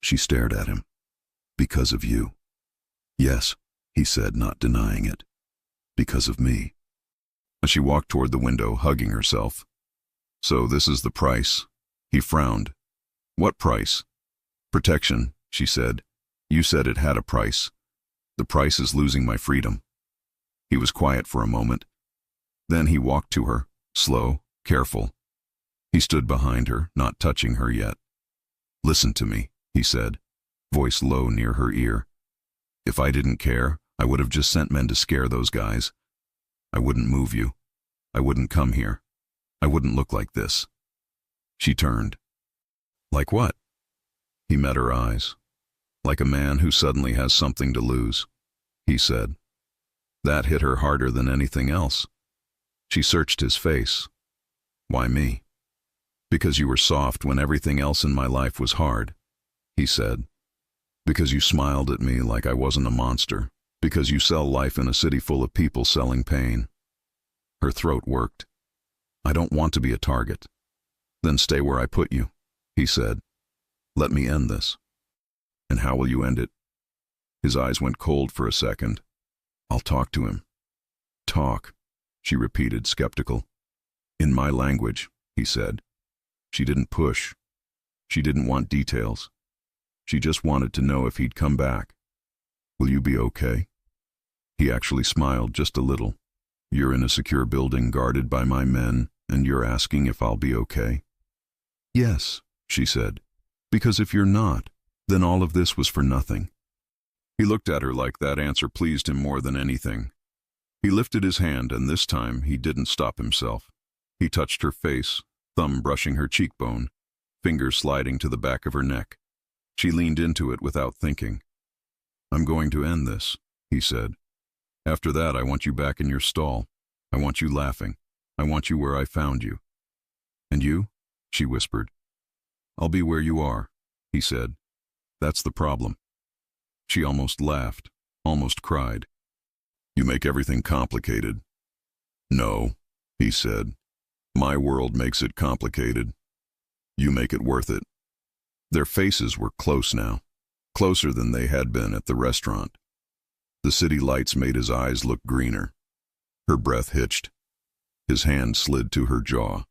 She stared at him. Because of you. Yes, he said, not denying it. Because of me. She walked toward the window, hugging herself. So this is the price. He frowned. What price? Protection, she said. You said it had a price. The price is losing my freedom. He was quiet for a moment. Then he walked to her, slow, careful. He stood behind her, not touching her yet. Listen to me, he said, voice low near her ear. If I didn't care, I would have just sent men to scare those guys. I wouldn't move you. I wouldn't come here. I wouldn't look like this. She turned. Like what? He met her eyes. Like a man who suddenly has something to lose, he said. That hit her harder than anything else. She searched his face. Why me? Because you were soft when everything else in my life was hard, he said. Because you smiled at me like I wasn't a monster. Because you sell life in a city full of people selling pain. Her throat worked. I don't want to be a target. Then stay where I put you, he said. Let me end this. And how will you end it? His eyes went cold for a second. I'll talk to him. Talk, she repeated, skeptical. In my language, he said. She didn't push. She didn't want details. She just wanted to know if he'd come back. Will you be okay? He actually smiled just a little. You're in a secure building guarded by my men, and you're asking if I'll be okay? Yes, she said. Because if you're not, then all of this was for nothing. He looked at her like that answer pleased him more than anything. He lifted his hand, and this time he didn't stop himself. He touched her face, thumb brushing her cheekbone, fingers sliding to the back of her neck. She leaned into it without thinking. I'm going to end this, he said. After that, I want you back in your stall. I want you laughing. I want you where I found you. And you? She whispered. I'll be where you are, he said. That's the problem. She almost laughed, almost cried. You make everything complicated. No, he said. My world makes it complicated. You make it worth it. Their faces were close now, closer than they had been at the restaurant. The city lights made his eyes look greener. Her breath hitched. His hand slid to her jaw.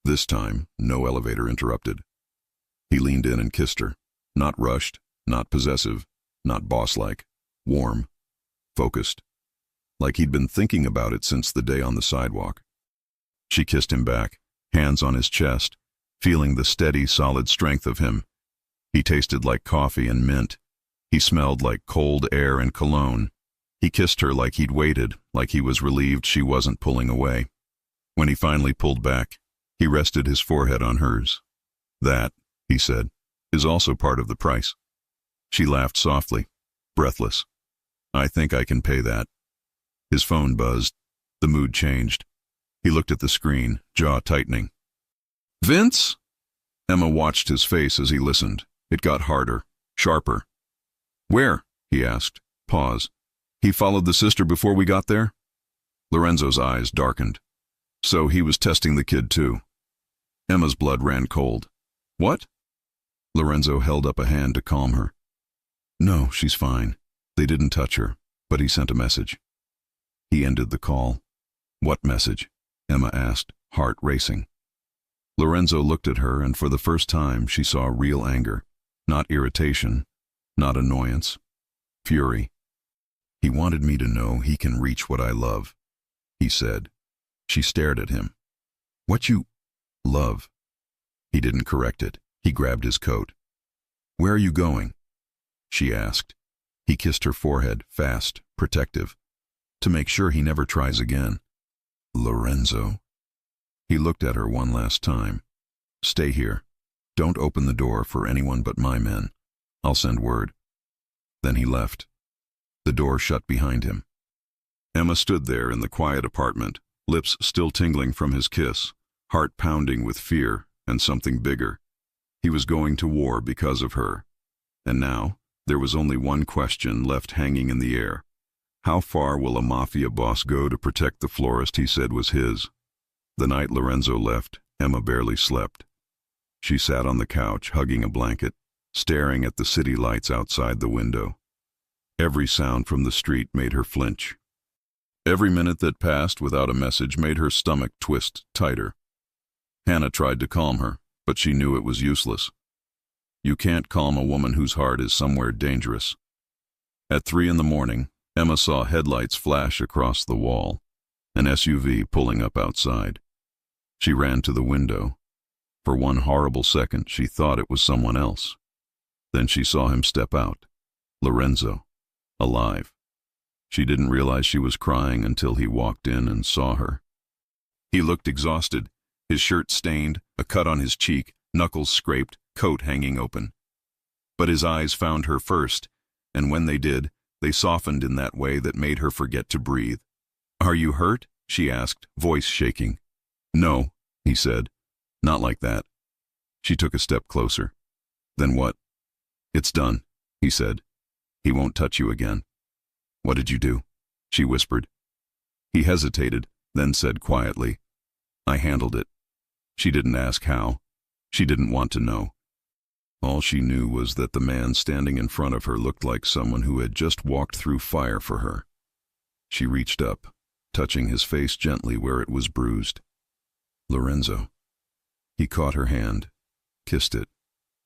This time, no elevator interrupted. He leaned in and kissed her, not rushed, not possessive, not boss-like, warm, focused, like he'd been thinking about it since the day on the sidewalk. She kissed him back, hands on his chest, feeling the steady, solid strength of him. He tasted like coffee and mint. He smelled like cold air and cologne. He kissed her like he'd waited, like he was relieved she wasn't pulling away. When he finally pulled back, he rested his forehead on hers. That, he said, is also part of the price. She laughed softly, breathless. I think I can pay that. His phone buzzed. The mood changed. He looked at the screen, jaw tightening. Vince? Emma watched his face as he listened. It got harder, sharper. Where? He asked. Pause. He followed the sister before we got there? Lorenzo's eyes darkened. So he was testing the kid too. Emma's blood ran cold. What? Lorenzo held up a hand to calm her. No, she's fine. They didn't touch her, but he sent a message. He ended the call. What message? Emma asked, heart racing. Lorenzo looked at her, and for the first time she saw real anger. Not irritation, not annoyance. Fury. He wanted me to know he can reach what I love, he said. She stared at him. What you love? He didn't correct it. He grabbed his coat. Where are you going? She asked. He kissed her forehead, fast, protective, to make sure he never tries again. Lorenzo. He looked at her one last time. Stay here. Don't open the door for anyone but my men. I'll send word. Then he left. The door shut behind him. Emma stood there in the quiet apartment, lips still tingling from his kiss, heart pounding with fear and something bigger. He was going to war because of her. And now, there was only one question left hanging in the air. How far will a mafia boss go to protect the florist he said was his? The night Lorenzo left, Emma barely slept. She sat on the couch, hugging a blanket, staring at the city lights outside the window. Every sound from the street made her flinch. Every minute that passed without a message made her stomach twist tighter. Hannah tried to calm her, but she knew it was useless. You can't calm a woman whose heart is somewhere dangerous. At 3 a.m, Emma saw headlights flash across the wall, an SUV pulling up outside. She ran to the window. For one horrible second, she thought it was someone else. Then she saw him step out. Lorenzo. Alive. She didn't realize she was crying until he walked in and saw her. He looked exhausted, his shirt stained, a cut on his cheek, knuckles scraped, coat hanging open. But his eyes found her first, and when they did, they softened in that way that made her forget to breathe. Are you hurt? She asked, voice shaking. No, he said. Not like that. She took a step closer. Then what? It's done, he said. He won't touch you again. What did you do? She whispered. He hesitated, then said quietly, I handled it. She didn't ask how. She didn't want to know. All she knew was that the man standing in front of her looked like someone who had just walked through fire for her. She reached up, touching his face gently where it was bruised. Lorenzo. He caught her hand, kissed it,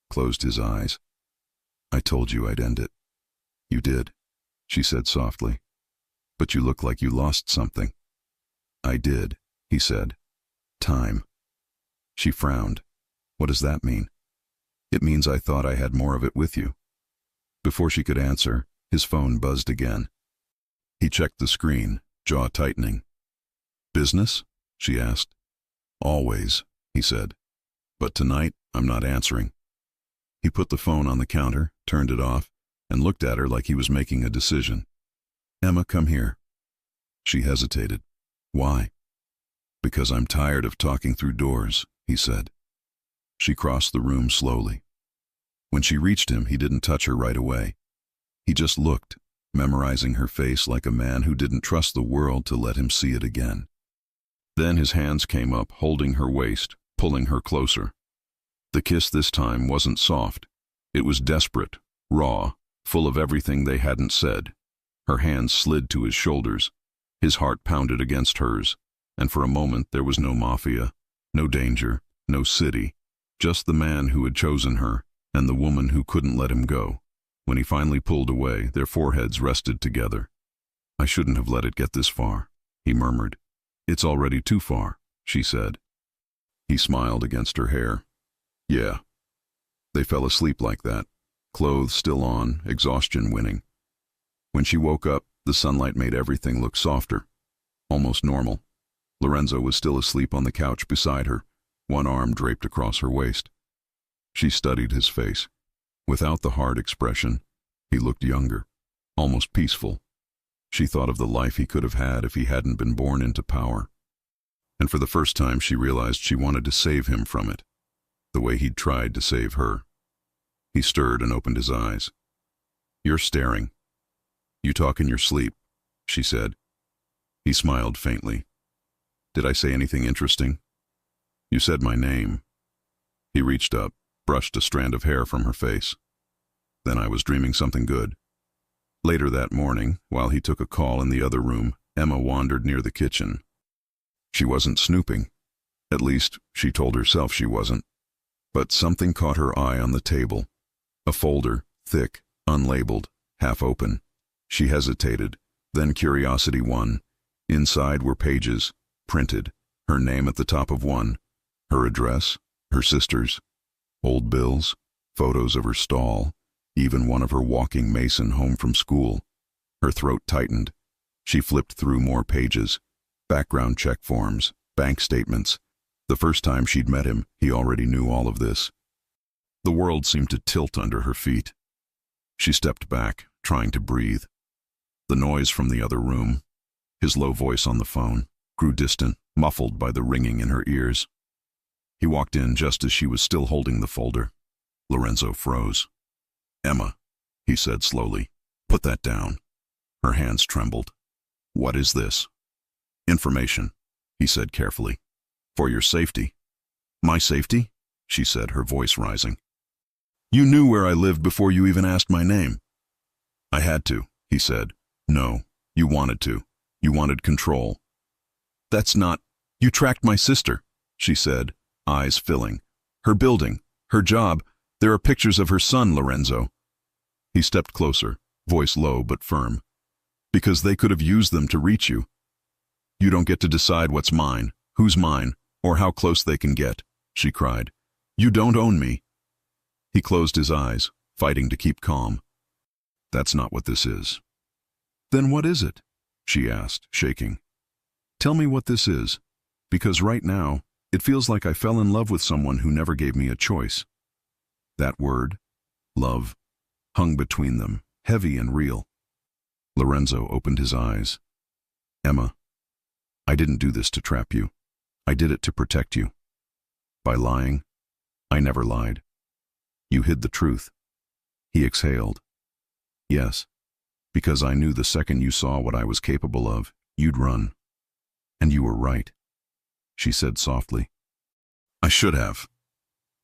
closed his eyes. I told you I'd end it. You did, she said softly. But you look like you lost something. I did, he said. Time. She frowned. What does that mean? It means I thought I had more of it with you. Before she could answer, his phone buzzed again. He checked the screen, jaw tightening. Business? She asked. Always, he said. But tonight, I'm not answering. He put the phone on the counter, turned it off, and looked at her like he was making a decision. Emma, come here. She hesitated. Why? Because I'm tired of talking through doors, he said. She crossed the room slowly. When she reached him, he didn't touch her right away. He just looked, memorizing her face like a man who didn't trust the world to let him see it again. Then his hands came up, holding her waist, pulling her closer. The kiss this time wasn't soft. It was desperate, raw, full of everything they hadn't said. Her hands slid to his shoulders. His heart pounded against hers, and for a moment there was no mafia, no danger, no city, just the man who had chosen her and the woman who couldn't let him go. When he finally pulled away, their foreheads rested together. I shouldn't have let it get this far, he murmured. It's already too far, she said. He smiled against her hair. Yeah. They fell asleep like that, clothes still on, exhaustion winning. When she woke up, the sunlight made everything look softer, almost normal. Lorenzo was still asleep on the couch beside her, one arm draped across her waist. She studied his face. Without the hard expression, he looked younger, almost peaceful. She thought of the life he could have had if he hadn't been born into power. And for the first time she realized she wanted to save him from it, the way he'd tried to save her. He stirred and opened his eyes. You're staring. You talk in your sleep, she said. He smiled faintly. Did I say anything interesting? You said my name. He reached up, brushed a strand of hair from her face. Then I was dreaming something good. Later that morning, while he took a call in the other room, Emma wandered near the kitchen. She wasn't snooping. At least, she told herself she wasn't. But something caught her eye on the table. A folder, thick, unlabeled, half open. She hesitated, then curiosity won. Inside were pages, printed, her name at the top of one, her address, her sister's, old bills, photos of her stall, even one of her walking Mason home from school. Her throat tightened. She flipped through more pages, background check forms, bank statements. The first time she'd met him, he already knew all of this. The world seemed to tilt under her feet. She stepped back, trying to breathe. The noise from the other room, his low voice on the phone, grew distant, muffled by the ringing in her ears. He walked in just as she was still holding the folder. Lorenzo froze. Emma, he said slowly, put that down. Her hands trembled. What is this? Information, he said carefully. For your safety. My safety? She said, her voice rising. You knew where I lived before you even asked my name. I had to, he said. No, you wanted to. You wanted control. That's not... You tracked my sister, she said, eyes filling. Her building, her job. There are pictures of her son, Lorenzo. He stepped closer, voice low but firm. Because they could have used them to reach you. You don't get to decide what's mine, who's mine, or how close they can get, she cried. You don't own me. He closed his eyes, fighting to keep calm. That's not what this is. Then what is it? She asked, shaking. Tell me what this is, because right now, it feels like I fell in love with someone who never gave me a choice. That word, love, hung between them, heavy and real. Lorenzo opened his eyes. Emma, I didn't do this to trap you. I did it to protect you. By lying, I never lied. You hid the truth. He exhaled. Yes, because I knew the second you saw what I was capable of, you'd run. And you were right, she said softly. I should have.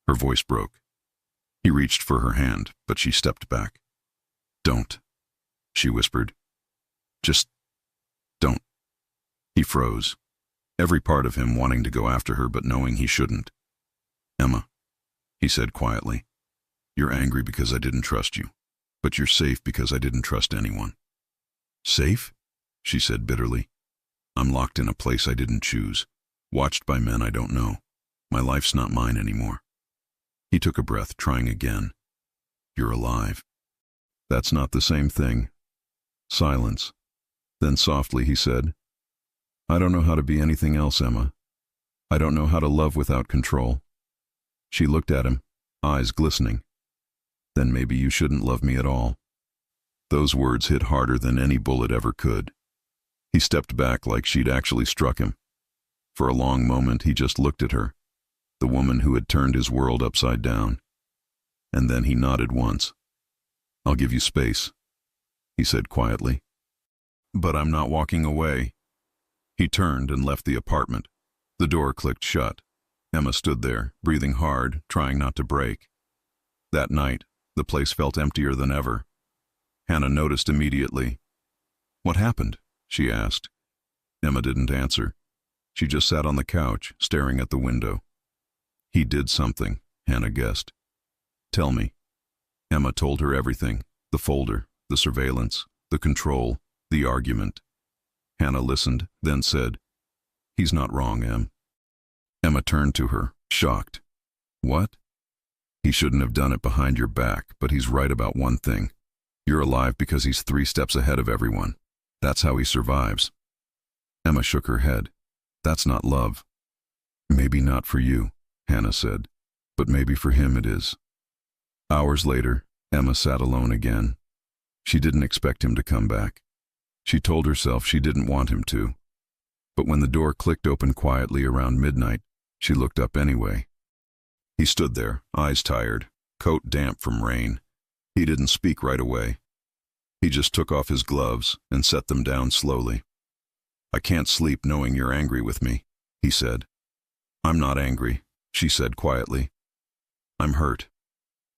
Her voice broke. He reached for her hand, but she stepped back. Don't, she whispered. Just don't. He froze, every part of him wanting to go after her but knowing he shouldn't. Emma, he said quietly, you're angry because I didn't trust you, but you're safe because I didn't trust anyone. Safe? She said bitterly. I'm locked in a place I didn't choose, watched by men I don't know. My life's not mine anymore. He took a breath, trying again. You're alive. That's not the same thing. Silence. Then softly he said, I don't know how to be anything else, Emma. I don't know how to love without control. She looked at him, eyes glistening. Then maybe you shouldn't love me at all. Those words hit harder than any bullet ever could. He stepped back like she'd actually struck him. For a long moment he just looked at her, the woman who had turned his world upside down. And then he nodded once. I'll give you space, he said quietly. But I'm not walking away. He turned and left the apartment. The door clicked shut. Emma stood there, breathing hard, trying not to break. That night, the place felt emptier than ever. Hannah noticed immediately. What happened? She asked. Emma didn't answer. She just sat on the couch, staring at the window. He did something, Hannah guessed. Tell me. Emma told her everything, the folder, the surveillance, the control, the argument. Hannah listened, then said, He's not wrong, Em. Emma turned to her, shocked. What? He shouldn't have done it behind your back, but he's right about one thing. You're alive because he's 3 steps ahead of everyone. That's how he survives. Emma shook her head. That's not love. Maybe not for you, Hannah said, but maybe for him it is. Hours later, Emma sat alone again. She didn't expect him to come back. She told herself she didn't want him to. But when the door clicked open quietly around midnight, she looked up anyway. He stood there, eyes tired, coat damp from rain. He didn't speak right away. He just took off his gloves and set them down slowly. I can't sleep knowing you're angry with me, he said. I'm not angry, she said quietly. I'm hurt.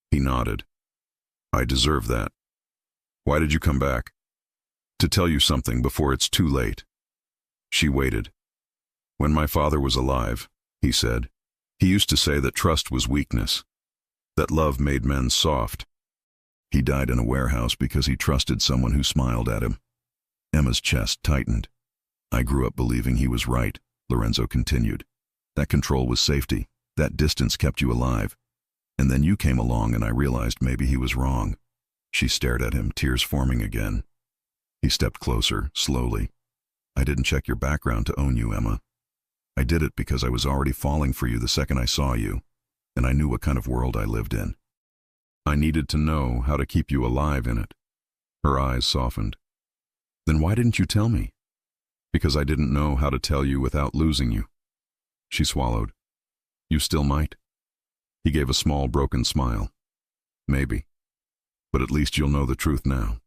He nodded. I deserve that. Why did you come back? To tell you something before it's too late. She waited. When my father was alive, he said, he used to say that trust was weakness, that love made men soft. He died in a warehouse because he trusted someone who smiled at him. Emma's chest tightened. I grew up believing he was right, Lorenzo continued. That control was safety. That distance kept you alive. And then you came along and I realized maybe he was wrong. She stared at him, tears forming again. He stepped closer, slowly. I didn't check your background to own you, Emma. I did it because I was already falling for you the second I saw you, and I knew what kind of world I lived in. I needed to know how to keep you alive in it. Her eyes softened. Then why didn't you tell me? Because I didn't know how to tell you without losing you. She swallowed. You still might. He gave a small, broken smile. Maybe. But at least you'll know the truth now.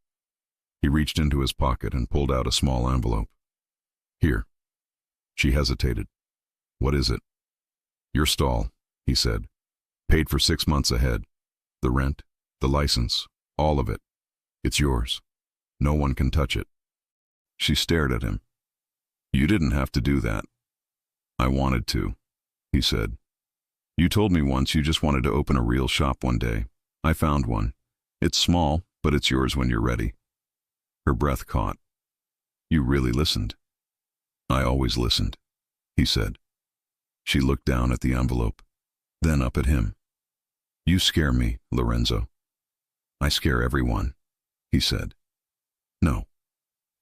He reached into his pocket and pulled out a small envelope. Here. She hesitated. What is it? Your stall, he said. Paid for 6 months ahead. The rent, the license, all of it. It's yours. No one can touch it. She stared at him. You didn't have to do that. I wanted to, he said. You told me once you just wanted to open a real shop one day. I found one. It's small, but it's yours when you're ready. Her breath caught. You really listened. I always listened, he said. She looked down at the envelope, then up at him. You scare me, Lorenzo. I scare everyone, he said. No,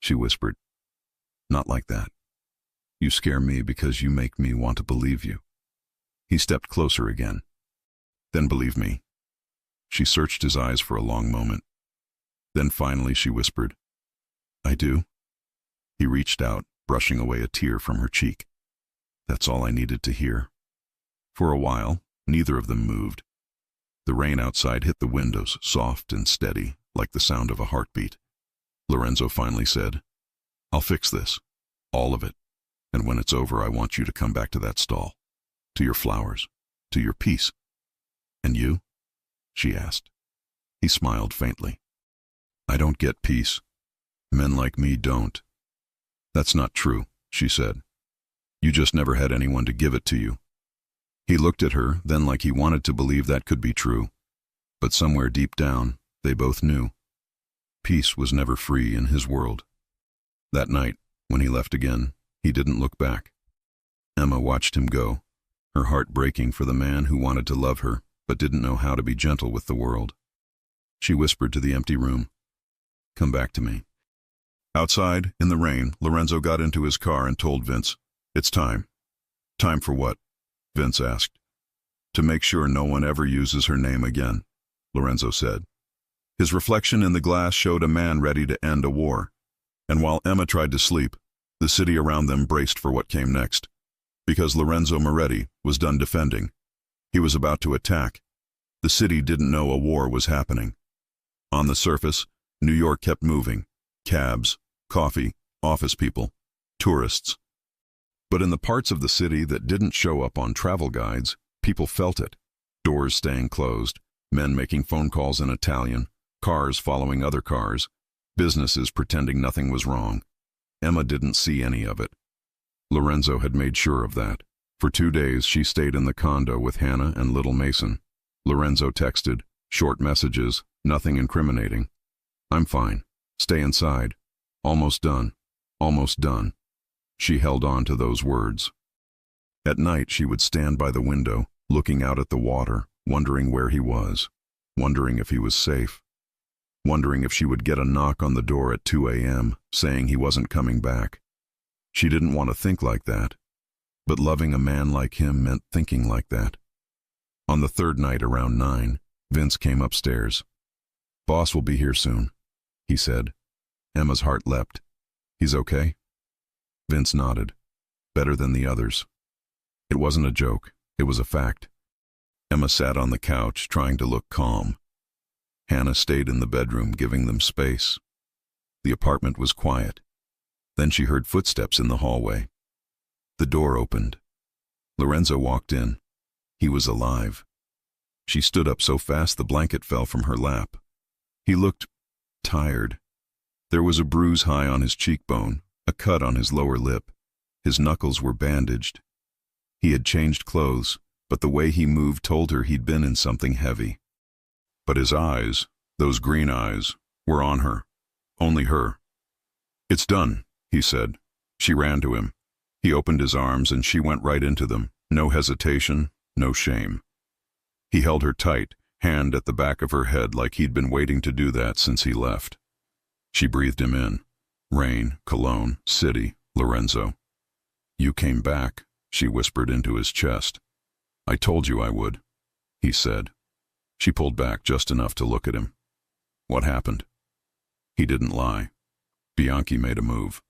she whispered. Not like that. You scare me because you make me want to believe you. He stepped closer again. Then believe me. She searched his eyes for a long moment. Then finally she whispered, I do. He reached out, brushing away a tear from her cheek. That's all I needed to hear. For a while, neither of them moved. The rain outside hit the windows, soft and steady, like the sound of a heartbeat. Lorenzo finally said, "I'll fix this. All of it. And when it's over, I want you to come back to that stall. To your flowers. To your peace." "And you?" she asked. He smiled faintly. "I don't get peace. Men like me don't." "That's not true," she said. "You just never had anyone to give it to you." He looked at her, then like he wanted to believe that could be true. But somewhere deep down, they both knew. Peace was never free in his world. That night, when he left again, he didn't look back. Emma watched him go, her heart breaking for the man who wanted to love her, but didn't know how to be gentle with the world. She whispered to the empty room, "Come back to me." Outside, in the rain, Lorenzo got into his car and told Vince, "It's time." "Time for what?" Vince asked. "To make sure no one ever uses her name again," Lorenzo said. His reflection in the glass showed a man ready to end a war. And while Emma tried to sleep, the city around them braced for what came next. Because Lorenzo Moretti was done defending. He was about to attack. The city didn't know a war was happening. On the surface, New York kept moving. Cabs, coffee, office people, tourists. But in the parts of the city that didn't show up on travel guides, people felt it. Doors staying closed, men making phone calls in Italian, cars following other cars, businesses pretending nothing was wrong. Emma didn't see any of it. Lorenzo had made sure of that. For 2 days she stayed in the condo with Hannah and little Mason. Lorenzo texted, short messages, nothing incriminating. "I'm fine. Stay inside. Almost done. Almost done." She held on to those words. At night she would stand by the window, looking out at the water, wondering where he was, wondering if he was safe, wondering if she would get a knock on the door at 2 a.m. saying he wasn't coming back. She didn't want to think like that, but loving a man like him meant thinking like that. On the third night around 9, Vince came upstairs. "Boss will be here soon," he said. Emma's heart leapt. "He's okay?" Vince nodded. "Better than the others." It wasn't a joke, it was a fact. Emma sat on the couch, trying to look calm. Hannah stayed in the bedroom, giving them space. The apartment was quiet. Then she heard footsteps in the hallway. The door opened. Lorenzo walked in. He was alive. She stood up so fast the blanket fell from her lap. He looked tired. There was a bruise high on his cheekbone, a cut on his lower lip. His knuckles were bandaged. He had changed clothes, but the way he moved told her he'd been in something heavy. But his eyes, those green eyes, were on her. Only her. "It's done," he said. She ran to him. He opened his arms and she went right into them. No hesitation, no shame. He held her tight, hand at the back of her head like he'd been waiting to do that since he left. She breathed him in. Rain, Cologne, city, Lorenzo. "You came back," she whispered into his chest. "I told you I would," he said. She pulled back just enough to look at him. "What happened?" He didn't lie. "Bianchi made a move.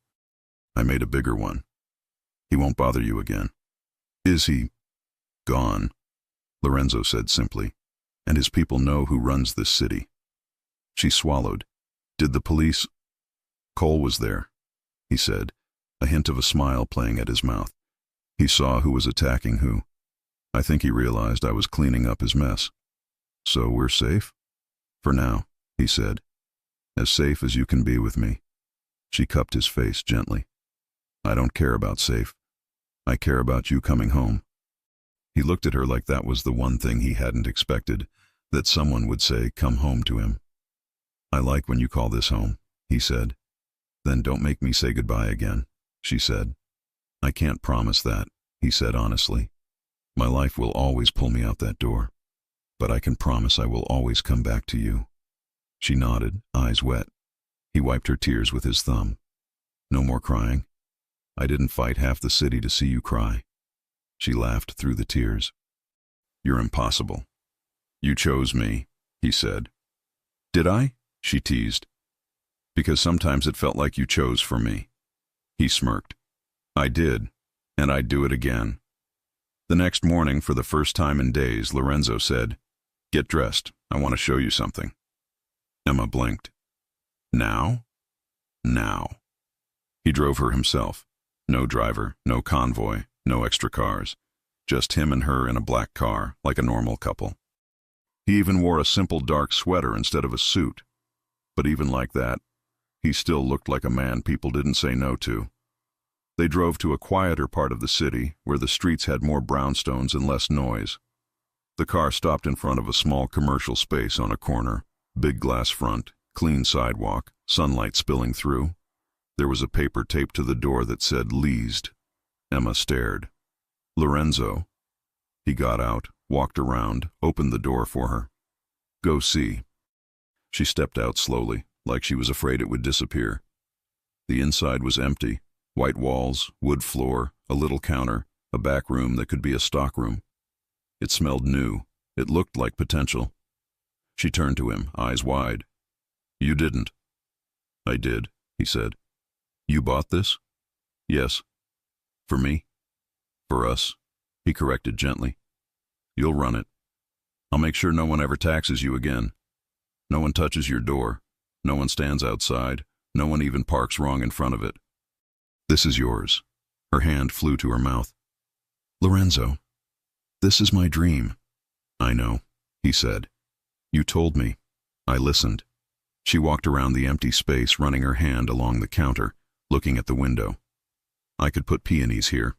I made a bigger one. He won't bother you again." "Is he gone?" Lorenzo said simply. "And his people know who runs this city." She swallowed. "Did the police—" "Cole was there," he said, a hint of a smile playing at his mouth. "He saw who was attacking who. I think he realized I was cleaning up his mess. So we're safe?" "For now," he said. "As safe as you can be with me." She cupped his face gently. "I don't care about safe. I care about you coming home." He looked at her like that was the one thing he hadn't expected, that someone would say, "Come home" to him. "I like when you call this home," he said. "Then don't make me say goodbye again," she said. "I can't promise that," he said honestly. "My life will always pull me out that door. But I can promise I will always come back to you." She nodded, eyes wet. He wiped her tears with his thumb. "No more crying. I didn't fight half the city to see you cry." She laughed through the tears. "You're impossible. You chose me," he said. "Did I?" she teased. "Because sometimes it felt like you chose for me." He smirked. "I did, and I'd do it again." The next morning, for the first time in days, Lorenzo said, Get dressed. I want to show you something. Emma blinked. Now? Now. He drove her himself. No driver, no convoy, no extra cars. Just him and her in a black car, like a normal couple. He even wore a simple dark sweater instead of a suit. But even like that, he still looked like a man people didn't say no to. They drove to a quieter part of the city, where the streets had more brownstones and less noise. The car stopped in front of a small commercial space on a corner. Big glass front, clean sidewalk, sunlight spilling through. There was a paper taped to the door that said leased. Emma stared. Lorenzo. He got out, walked around, opened the door for her. Go see. She stepped out slowly, like she was afraid it would disappear. The inside was empty. White walls, wood floor, a little counter, a back room that could be a stockroom. It smelled new. It looked like potential. She turned to him, eyes wide. You didn't. I did, he said. You bought this? Yes. For me? For us, he corrected gently. You'll run it. I'll make sure no one ever taxes you again. No one touches your door. No one stands outside. No one even parks wrong in front of it. This is yours. Her hand flew to her mouth. Lorenzo, this is my dream. I know, he said. You told me. I listened. She walked around the empty space, running her hand along the counter, looking at the window. I could put peonies here,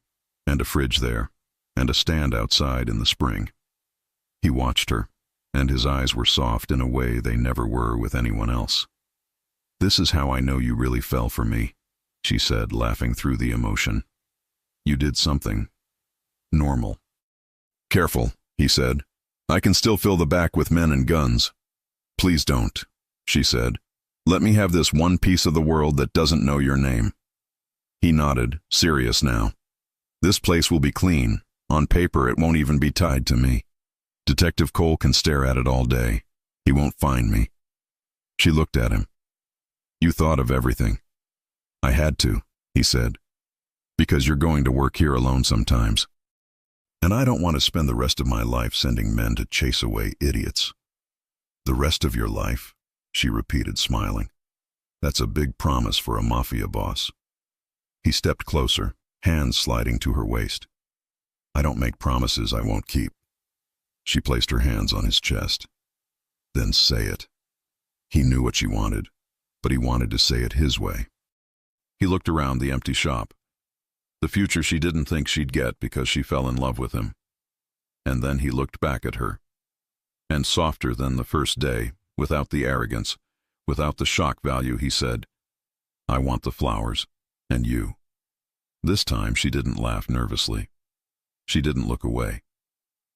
and a fridge there, and a stand outside in the spring. He watched her, and his eyes were soft in a way they never were with anyone else. This is how I know you really fell for me, she said, laughing through the emotion. You did something normal. Careful, he said. I can still fill the back with men and guns. Please don't, she said. Let me have this one piece of the world that doesn't know your name. He nodded, serious now. This place will be clean. On paper, it won't even be tied to me. Detective Cole can stare at it all day. He won't find me. She looked at him. You thought of everything. I had to, he said. Because you're going to work here alone sometimes. And I don't want to spend the rest of my life sending men to chase away idiots. The rest of your life, she repeated, smiling. That's a big promise for a mafia boss. He stepped closer, hands sliding to her waist. I don't make promises I won't keep. She placed her hands on his chest. Then say it. He knew what she wanted, but he wanted to say it his way. He looked around the empty shop. The future she didn't think she'd get because she fell in love with him. And then he looked back at her. And softer than the first day, without the arrogance, without the shock value, he said, I want the flowers, and you. This time she didn't laugh nervously. She didn't look away.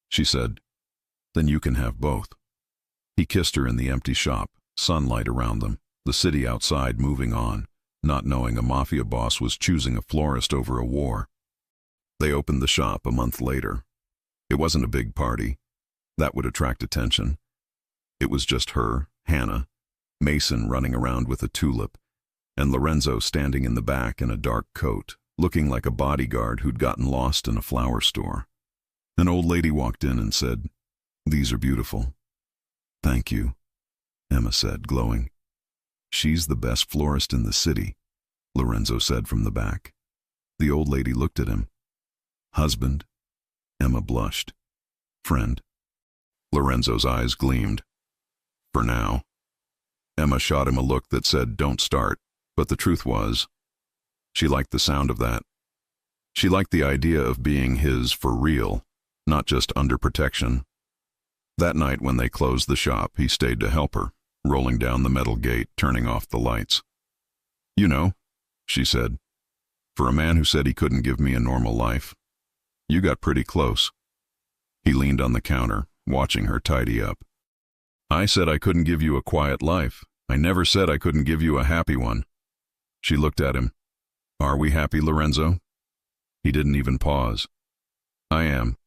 She said, then you can have both. He kissed her in the empty shop, sunlight around them, the city outside moving on, not knowing a mafia boss was choosing a florist over a war. They opened the shop a month later. It wasn't a big party. That would attract attention. It was just her, Hannah, Mason running around with a tulip, and Lorenzo standing in the back in a dark coat, looking like a bodyguard who'd gotten lost in a flower store. An old lady walked in and said, These are beautiful. Thank you, Emma said, glowing. She's the best florist in the city, Lorenzo said from the back. The old lady looked at him. Husband? Emma blushed. Friend? Lorenzo's eyes gleamed. For now. Emma shot him a look that said, don't start, but the truth was, she liked the sound of that. She liked the idea of being his for real, not just under protection. That night when they closed the shop, he stayed to help her, rolling down the metal gate, turning off the lights. You know, she said, for a man who said he couldn't give me a normal life, you got pretty close. He leaned on the counter, watching her tidy up. I said I couldn't give you a quiet life. I never said I couldn't give you a happy one. She looked at him. Are we happy, Lorenzo? He didn't even pause. I am.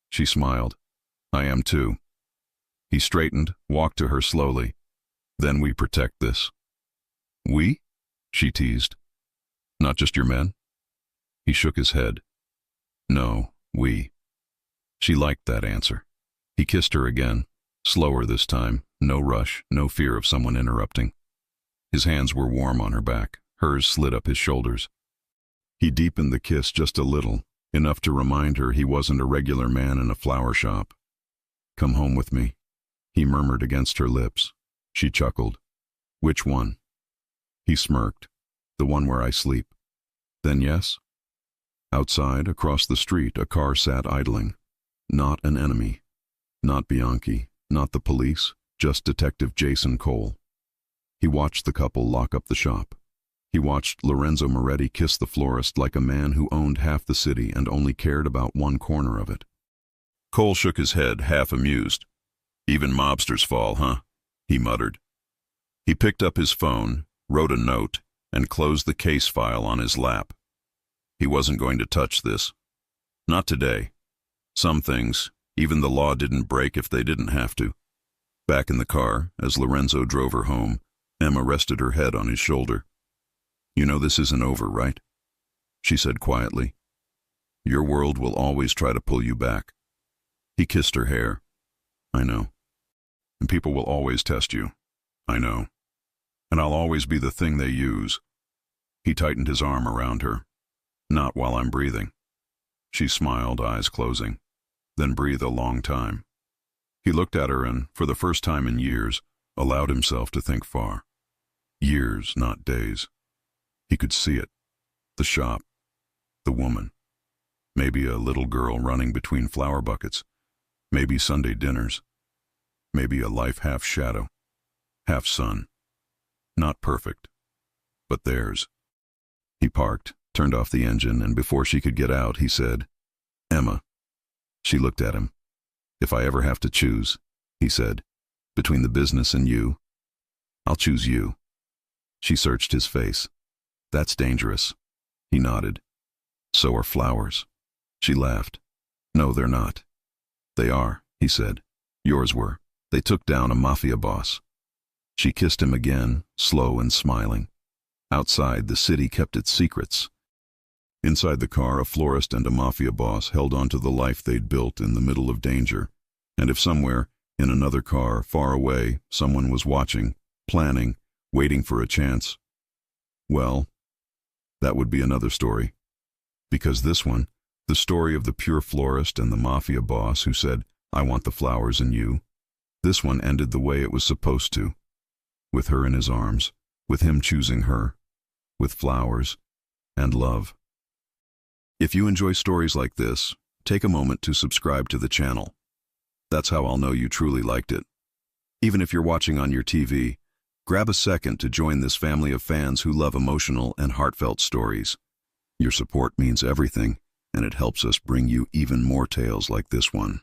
She smiled. I am too. He straightened, walked to her slowly. Then we protect this. We? She teased. Not just your men? He shook his head. No, we. She liked that answer. He kissed her again. Slower this time, no rush, no fear of someone interrupting. His hands were warm on her back, hers slid up his shoulders. He deepened the kiss just a little, enough to remind her he wasn't a regular man in a flower shop. "Come home with me," he murmured against her lips. She chuckled. "Which one?" He smirked. "The one where I sleep." "Then yes?" Outside, across the street, a car sat idling. Not an enemy. Not Bianchi. Not the police. Just Detective Jason Cole. He watched the couple lock up the shop. He watched Lorenzo Moretti kiss the florist like a man who owned half the city and only cared about one corner of it. Cole shook his head, half amused. "Even mobsters fall, huh?" he muttered. He picked up his phone, wrote a note, and closed the case file on his lap. He wasn't going to touch this. Not today. Some things, even the law didn't break if they didn't have to. Back in the car, as Lorenzo drove her home, Emma rested her head on his shoulder. "You know this isn't over, right?" she said quietly. "Your world will always try to pull you back." He kissed her hair. "I know. And people will always test you. I know. And I'll always be the thing they use." He tightened his arm around her. "Not while I'm breathing." She smiled, eyes closing, then breathed a long time. He looked at her and, for the first time in years, allowed himself to think far. Years, not days. He could see it. The shop. The woman. Maybe a little girl running between flower buckets. Maybe Sunday dinners. Maybe a life half shadow, half sun. Not perfect, but theirs. He parked, turned off the engine, and before she could get out, he said, "Emma." She looked at him. "If I ever have to choose," he said, "between the business and you, I'll choose you." She searched his face. "That's dangerous." He nodded. "So are flowers." She laughed. "No, they're not." "They are," he said. "Yours were. They took down a Mafia boss." She kissed him again, slow and smiling. Outside, the city kept its secrets. Inside the car, a florist and a Mafia boss held on to the life they'd built in the middle of danger. And if somewhere, in another car, far away, someone was watching, planning, waiting for a chance, well, that would be another story. Because this one, the story of the pure florist and the Mafia boss who said, "I want the flowers and you," this one ended the way it was supposed to. With her in his arms, with him choosing her, with flowers and love. If you enjoy stories like this, take a moment to subscribe to the channel. That's how I'll know you truly liked it. Even if you're watching on your TV, grab a second to join this family of fans who love emotional and heartfelt stories. Your support means everything, and it helps us bring you even more tales like this one.